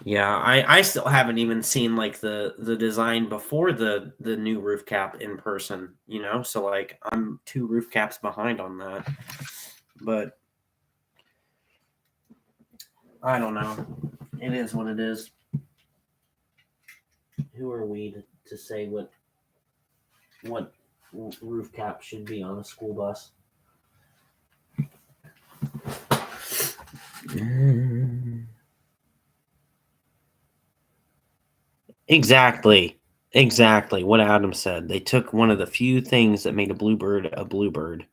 Yeah, I still haven't even seen like the design before the new roof cap in person, you know? So like I'm 2 roof caps behind on that. But I don't know. It is what it is. Who are we to say what roof cap should be on a school bus? Exactly. Exactly what Adam said. They took one of the few things that made a bluebird a bluebird.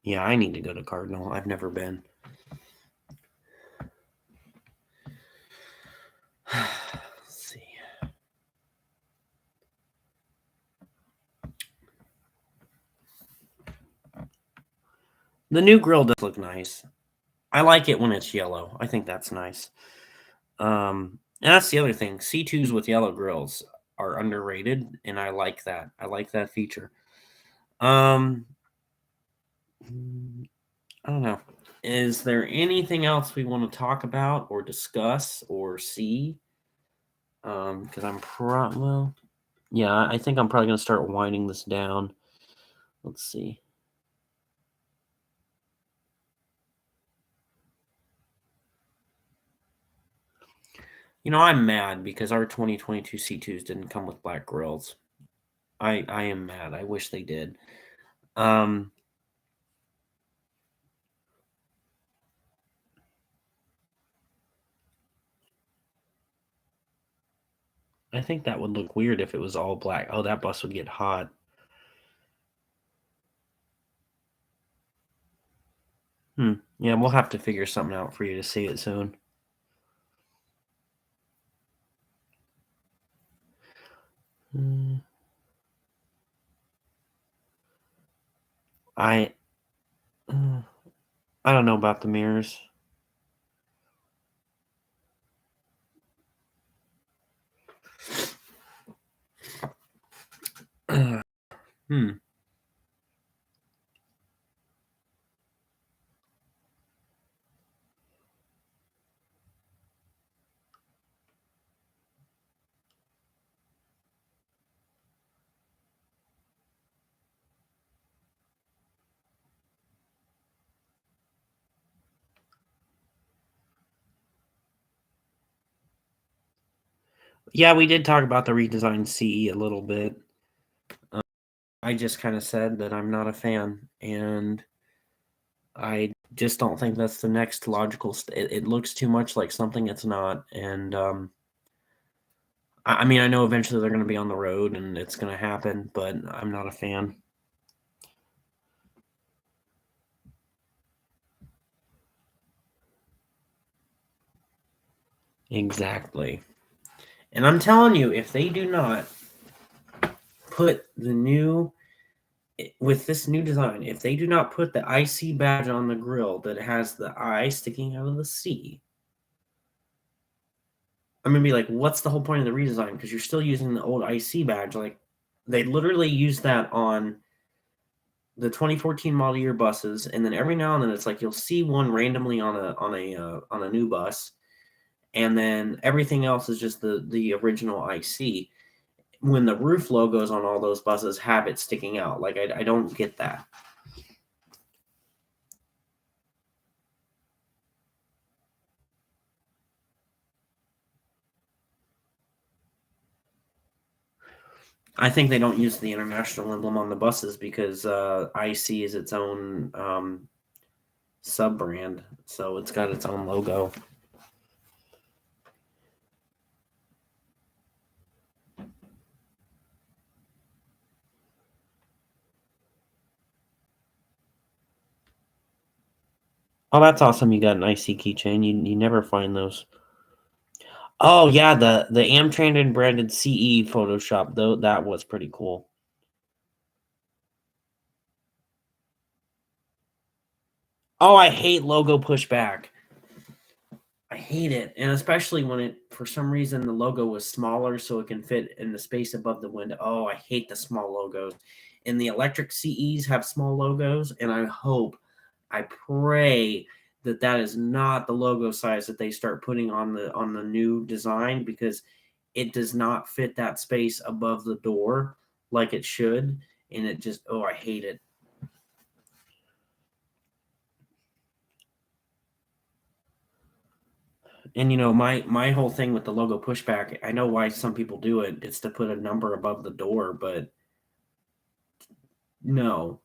Yeah, I need to go to Cardinal. I've never been. Let's see. The new grill does look nice. I like it when it's yellow. I think that's nice. And that's the other thing. C2s with yellow grills are underrated, and I like that. I like that feature. Um, I don't know. Is there anything else we want to talk about or discuss or see? Because yeah, I think I'm probably gonna start winding this down. Let's see. I'm mad because our 2022 C2s didn't come with black grills. I am mad. I wish they did. Um, I think that would look weird if it was all black. Oh, that bus would get hot. Yeah, we'll have to figure something out for you to see it soon. Hmm. I uh, I don't know about the mirrors. Hmm. Yeah, we did talk about the redesigned CE a little bit. I just kind of said that I'm not a fan, and I just don't think that's the next logical. It looks too much like something it's not, and I mean, I know eventually they're going to be on the road and it's going to happen, but I'm not a fan. Exactly. And I'm telling you, if they do not put with this new design, if they do not put the IC badge on the grill that has the eye sticking out of the C, I'm gonna be like, what's the whole point of the redesign? Because you're still using the old IC badge. Like, they literally use that on the 2014 model year buses, and then every now and then it's like you'll see one randomly on a new bus, and then everything else is just the original IC. When the roof logos on all those buses have it sticking out, like I don't get that. I think they don't use the international emblem on the buses because IC is its own sub brand, so it's got its own logo. Oh, that's awesome! You got an IC keychain. You never find those. Oh yeah, the Amtran branded CE Photoshop though, that was pretty cool. Oh, I hate logo pushback. I hate it, and especially when it for some reason the logo was smaller so it can fit in the space above the window. Oh, I hate the small logos. And the electric CEs have small logos, and I pray that that is not the logo size that they start putting on the new design, because it does not fit that space above the door like it should, and it just, oh, I hate it. And my whole thing with the logo pushback, I know why some people do it. It's to put a number above the door, but no.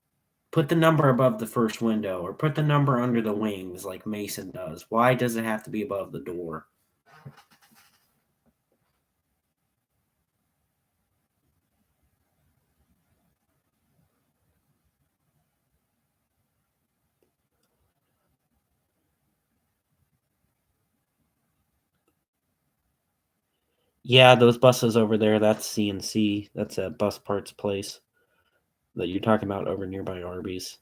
Put the number above the first window or put the number under the wings like Mason does. Why does it have to be above the door? Yeah, those buses over there, that's CNC. That's a bus parts place that you're talking about over nearby Arby's.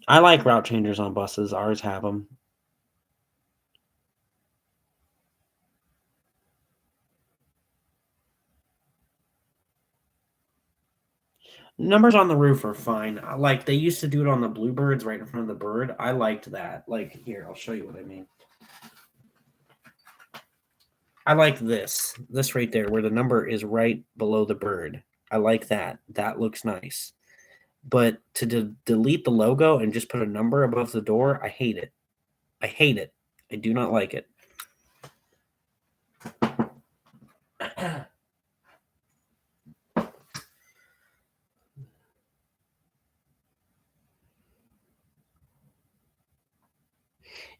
I like route changers on buses. Ours have them. Numbers on the roof are fine. Like they used to do it on the Bluebirds right in front of the bird. I liked that. Like here, I'll show you what I mean. I like this right there, where the number is right below the bird. I like that. That looks nice. But to delete the logo and just put a number above the door, I hate it. I hate it. I do not like it.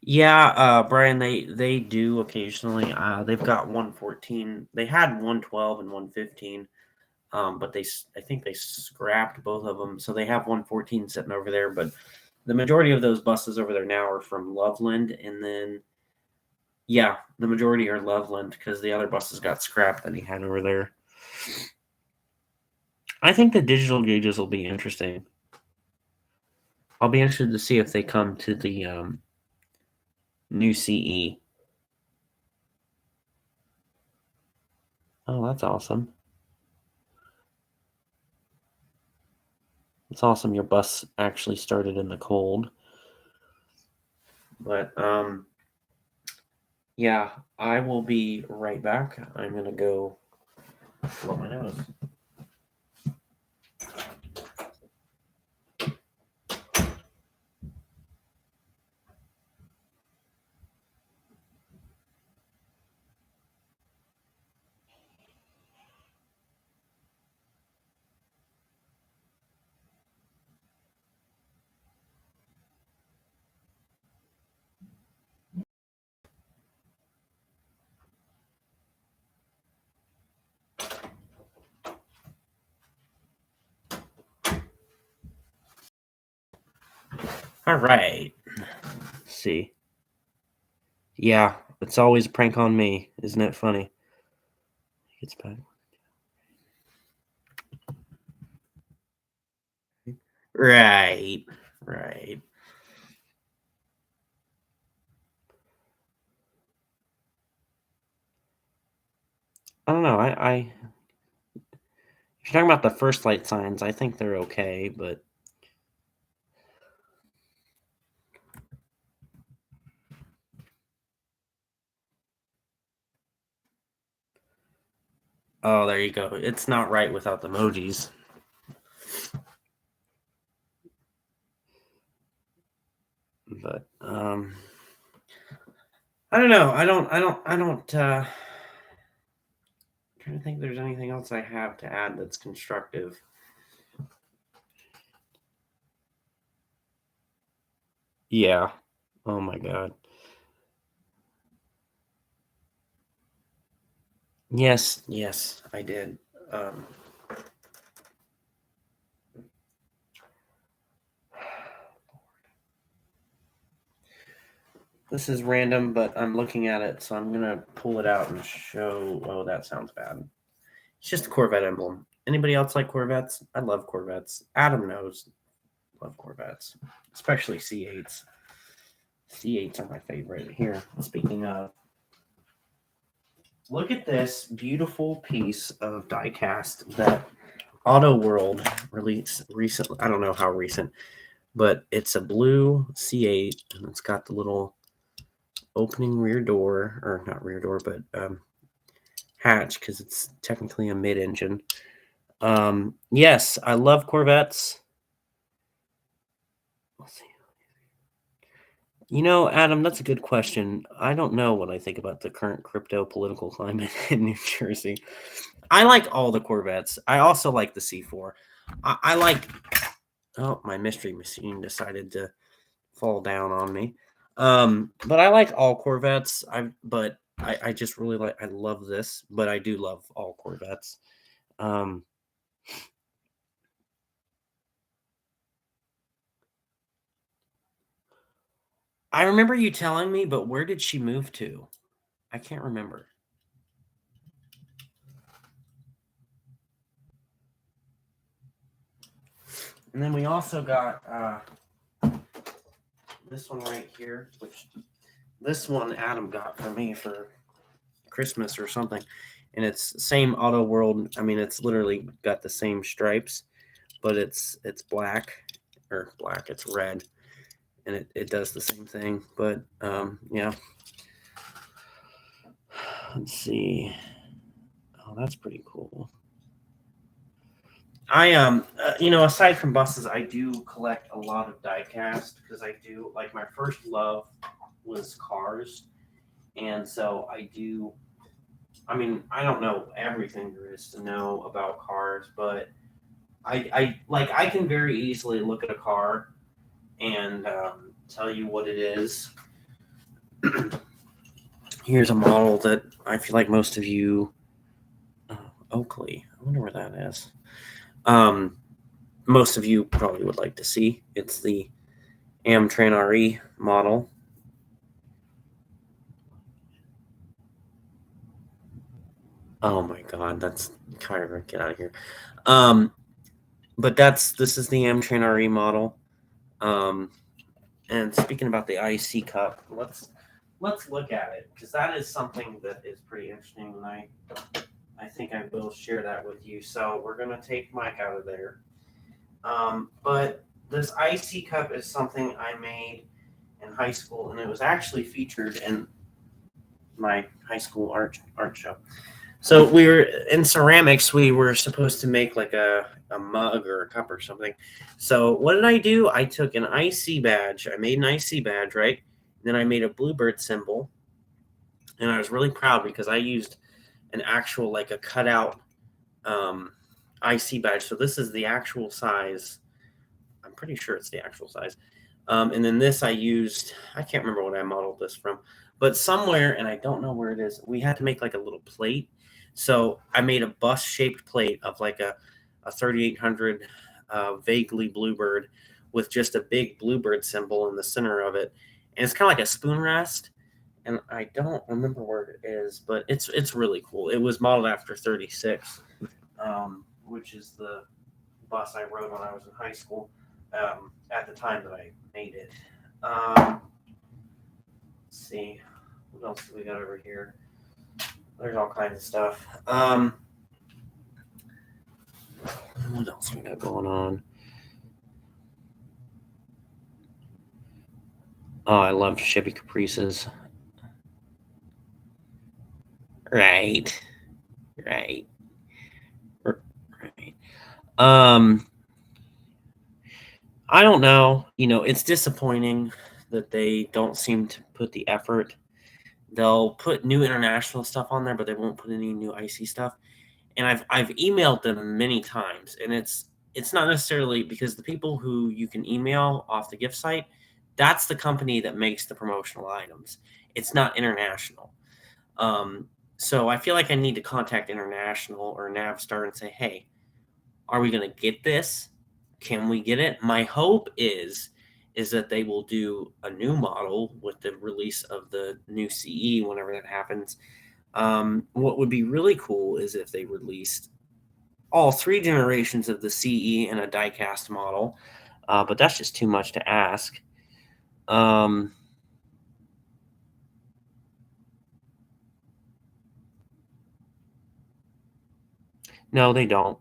Yeah, Brian, they do occasionally. They've got 114. They had 112 and 115. But I think they scrapped both of them, so they have 114 sitting over there. But the majority of those buses over there now are from Loveland, and then yeah, the majority are Loveland because the other buses got scrapped that he had over there. I think the digital gauges will be interesting. I'll be interested to see if they come to the new CE. Oh, that's awesome. It's awesome your bus actually started in the cold. But yeah, I will be right back. I'm gonna go blow my nose. All right. Let's see. Yeah, it's always a prank on me. Isn't it funny? It's back. Right. Right. I don't know. If you're talking about the first light signs, I think they're okay, but oh, there you go. It's not right without the emojis. But I don't know. I'm trying to think if there's anything else I have to add that's constructive. Yeah. Oh my god. Yes, yes, I did. Um This is random, but I'm looking at it, so I'm gonna pull it out and show. Oh, that sounds bad. It's just a Corvette emblem. Anybody else like Corvettes? I love Corvettes. Adam knows. Love Corvettes, especially C8s. C8s are my favorite. Here, speaking of, look at this beautiful piece of diecast that Auto World released recently. I don't know how recent, but it's a blue C8 and it's got the little opening rear door, or not rear door, but hatch because it's technically a mid-engine. Yes, I love Corvettes. Let's see. You know, Adam, that's a good question. I don't know what I think about the current crypto political climate in New Jersey. I like all the Corvettes. I also like the C4. I like. Oh, my mystery machine decided to fall down on me. But I like all Corvettes. I just really like. I love this, but I do love all Corvettes. Um, I remember you telling me, but where did she move to? I can't remember. And then we also got this one right here, which this one Adam got for me for Christmas or something. And it's same Auto World. I mean, it's literally got the same stripes, but it's black, it's red, and it does the same thing. But yeah. Let's see. Oh, that's pretty cool. I aside from buses, I do collect a lot of die-cast because I do like my first love was cars, and so I do. I mean, I don't know everything there is to know about cars, but I can very easily look at a car and tell you what it is. Here's a model that I feel like most of you, Oakley. I wonder where that is. Most of you probably would like to see. It's the Amtran RE model. Oh my God, that's Kyra, get out of here. But this is the Amtran RE model. And speaking about the IC cup, let's look at it because that is something that is pretty interesting, and I think I will share that with you. So we're gonna take Mike out of there. But this IC cup is something I made in high school, and it was actually featured in my high school art show. So we were in ceramics. We were supposed to make like a mug or a cup or something. So what did I do? I took an IC badge. I made an IC badge, right? And then I made a bluebird symbol, and I was really proud because I used an actual like a cutout IC badge. So this is the actual size. I'm pretty sure it's the actual size. And then this I used. I can't remember what I modeled this from, but somewhere, and I don't know where it is. We had to make like a little plate. So I made a bus-shaped plate of like a 3800 vaguely bluebird with just a big bluebird symbol in the center of it, and it's kind of like a spoon rest. And I don't remember where it is, but it's really cool. It was modeled after 36, which is the bus I rode when I was in high school at the time that I made it. Let's see, what else do we got over here? There's all kinds of stuff. What else we got going on? Oh, I love Chevy Caprices. Right. I don't know. It's disappointing that they don't seem to put the effort. They'll put new international stuff on there, but they won't put any new IC stuff. And I've emailed them many times, and it's not necessarily because the people who you can email off the gift site, that's the company that makes the promotional items. It's not international. So I feel like I need to contact International or Navstar and say, hey, are we going to get this? Can we get it? My hope is that they will do a new model with the release of the new CE whenever that happens. What would be really cool is if they released all 3 generations of the CE in a die-cast model, but that's just too much to ask. No, they don't.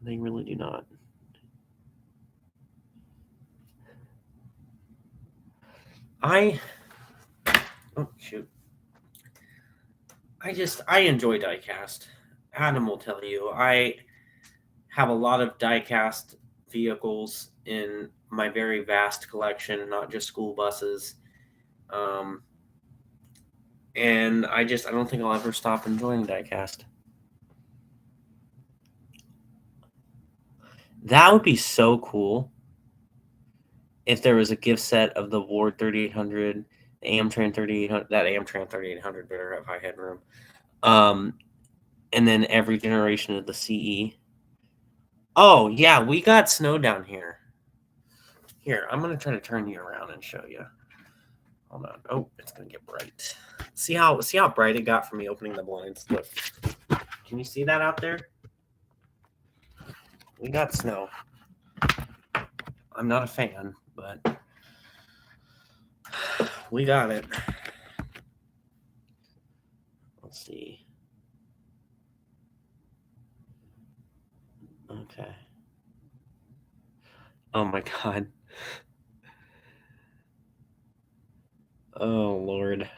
They really do not. Oh, shoot. I enjoy diecast. Adam will tell you. I have a lot of diecast vehicles in my very vast collection, not just school buses. And I don't think I'll ever stop enjoying diecast. That would be so cool if there was a gift set of the Ward 3800, the Amtran 3800. That Amtran 3800 better have high headroom. And then every generation of the CE. Oh, yeah, we got snow down here. Here, I'm going to try to turn you around and show you. Hold on. Oh, it's going to get bright. See how bright it got from me opening the blinds? Look. Can you see that out there? We got snow. I'm not a fan, but we got it. Let's see. Okay. Oh my God. Oh Lord.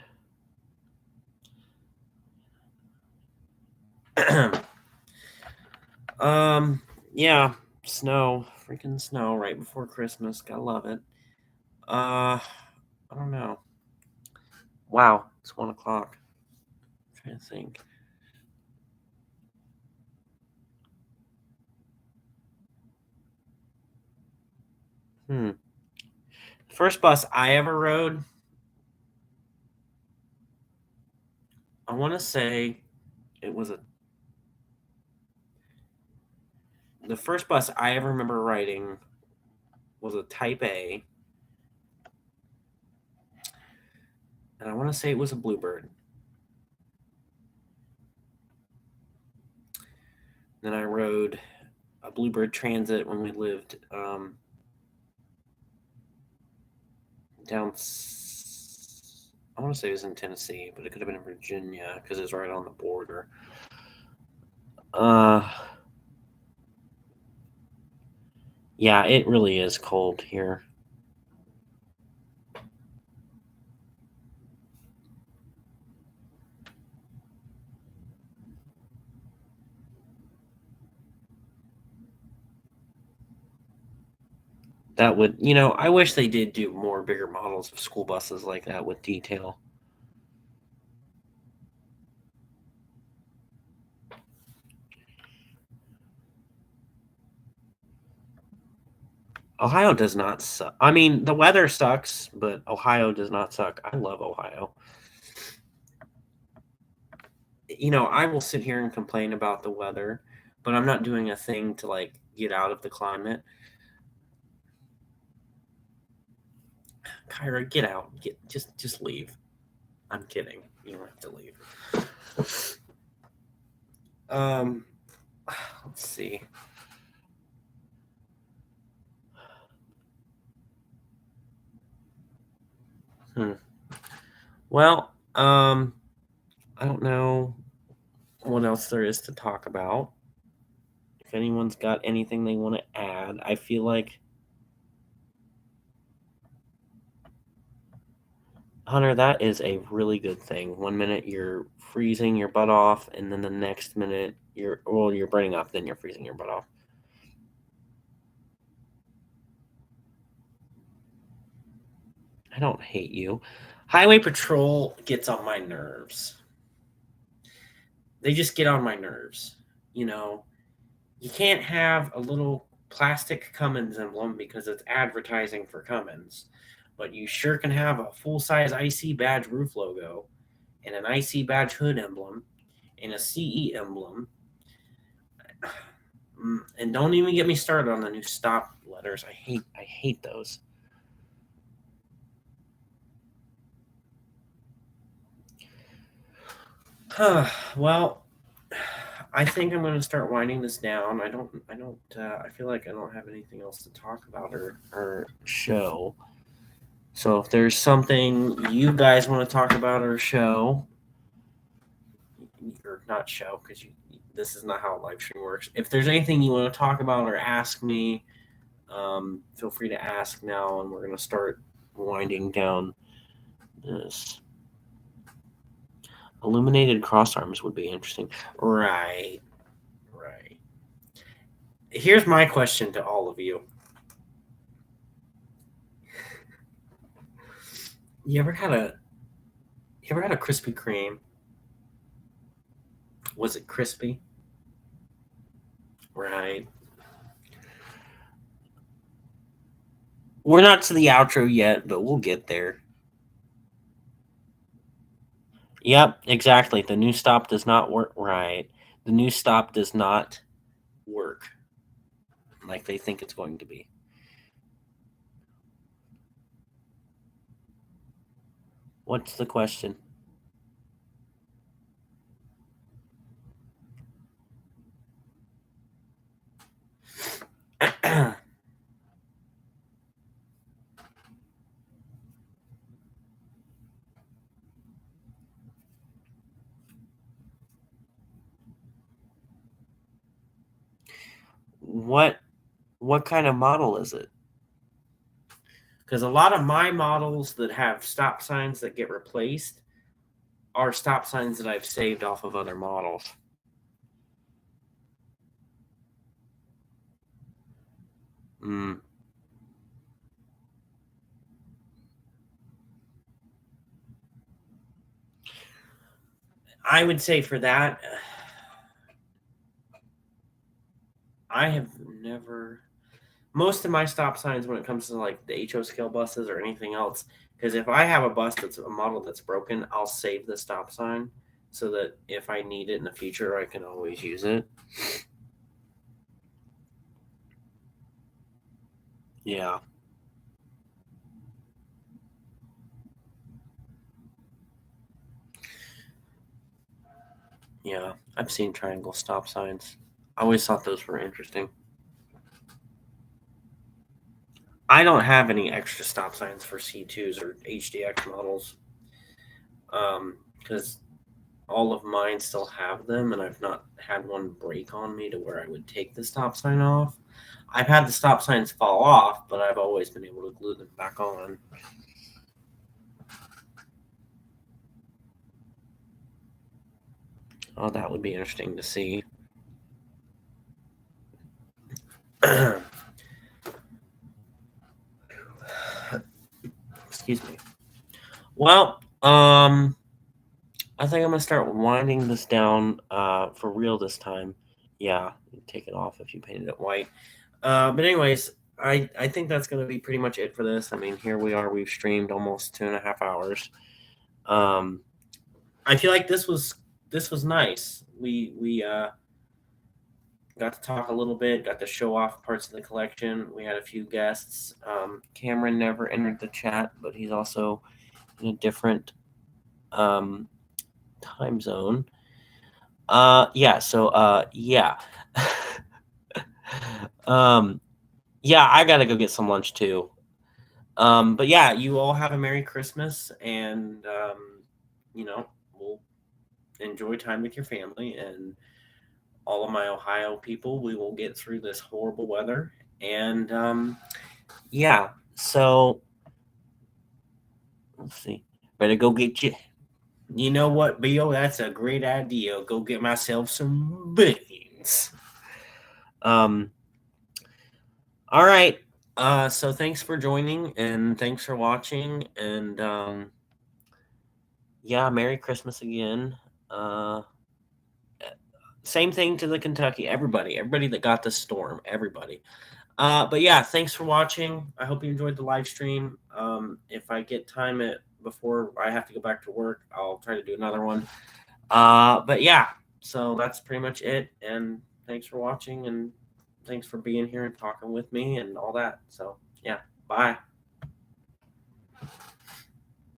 Yeah, snow. Freaking snow right before Christmas. Gotta love it. I don't know. Wow, it's 1 o'clock. I'm trying to think. First bus I ever rode, I want to say it was the first bus I ever remember riding was a Type A, and I want to say it was a Bluebird. Then I rode a Bluebird Transit when we lived down. I want to say it was in Tennessee, but it could have been in Virginia because it was right on the border. Yeah, it really is cold here. That would, I wish they did do more bigger models of school buses like that with detail. Ohio does not suck. I mean, the weather sucks, but Ohio does not suck. I love Ohio. I will sit here and complain about the weather, but I'm not doing a thing to like get out of the climate. Kyra, get out. Just leave. I'm kidding. You don't have to leave. Let's see. Well, I don't know what else there is to talk about. If anyone's got anything they want to add, I feel like Hunter, that is a really good thing. 1 minute you're freezing your butt off, and then the next minute you're burning up, then you're freezing your butt off. I don't hate you. Highway patrol gets on my nerves. They just get on my nerves. You can't have a little plastic Cummins emblem because it's advertising for Cummins, but you sure can have a full-size IC badge roof logo and an IC badge hood emblem and a CE emblem. And don't even get me started on the new stop letters. I hate those. Well, I think I'm going to start winding this down. I feel like I don't have anything else to talk about or show. So if there's something you guys want to talk about or show, or not show, because this is not how a live stream works. If there's anything you want to talk about or ask me, feel free to ask now, and we're going to start winding down this. Illuminated cross arms would be interesting. Right. Here's my question to all of you. You ever had a Krispy Kreme? Was it crispy? Right. We're not to the outro yet, but we'll get there. Yep, exactly. The new stop does not work. Right. The new stop does not work like they think it's going to be. What's the question? What kind of model is it? Because a lot of my models that have stop signs that get replaced are stop signs that I've saved off of other models. I would say for that, I have never. Most of my stop signs when it comes to like the HO scale buses or anything else, because if I have a bus that's a model that's broken, I'll save the stop sign so that if I need it in the future, I can always use it. Yeah. Yeah. I've seen triangle stop signs. I always thought those were interesting. I don't have any extra stop signs for C2s or HDX models because all of mine still have them, and I've not had one break on me to where I would take the stop sign off. I've had the stop signs fall off, but I've always been able to glue them back on. Oh, that would be interesting to see. Excuse me. Well, I think I'm gonna start winding this down for real this time. Yeah, take it off if you painted it white. But anyways, I think that's gonna be pretty much it for this. I mean, here we are. We've streamed almost 2.5 hours. Um, I feel like this was nice. We got to talk a little bit, got to show off parts of the collection. We had a few guests. Cameron never entered the chat, but he's also in a different time zone. Yeah. So yeah. Yeah, I gotta go get some lunch too. But yeah, you all have a Merry Christmas, and we'll enjoy time with your family and all of my Ohio people. We will get through this horrible weather, and yeah. So let's see. Better go get you. You know what, Bill? That's a great idea. Go get myself some beans. Um. All right. So thanks for joining and thanks for watching. And yeah, Merry Christmas again. Uh, Same thing to the Kentucky. Everybody that got the storm. Everybody. But yeah, thanks for watching. I hope you enjoyed the live stream. If I get time before I have to go back to work, I'll try to do another one. But yeah, so that's pretty much it. And thanks for watching and thanks for being here and talking with me and all that. So yeah, bye.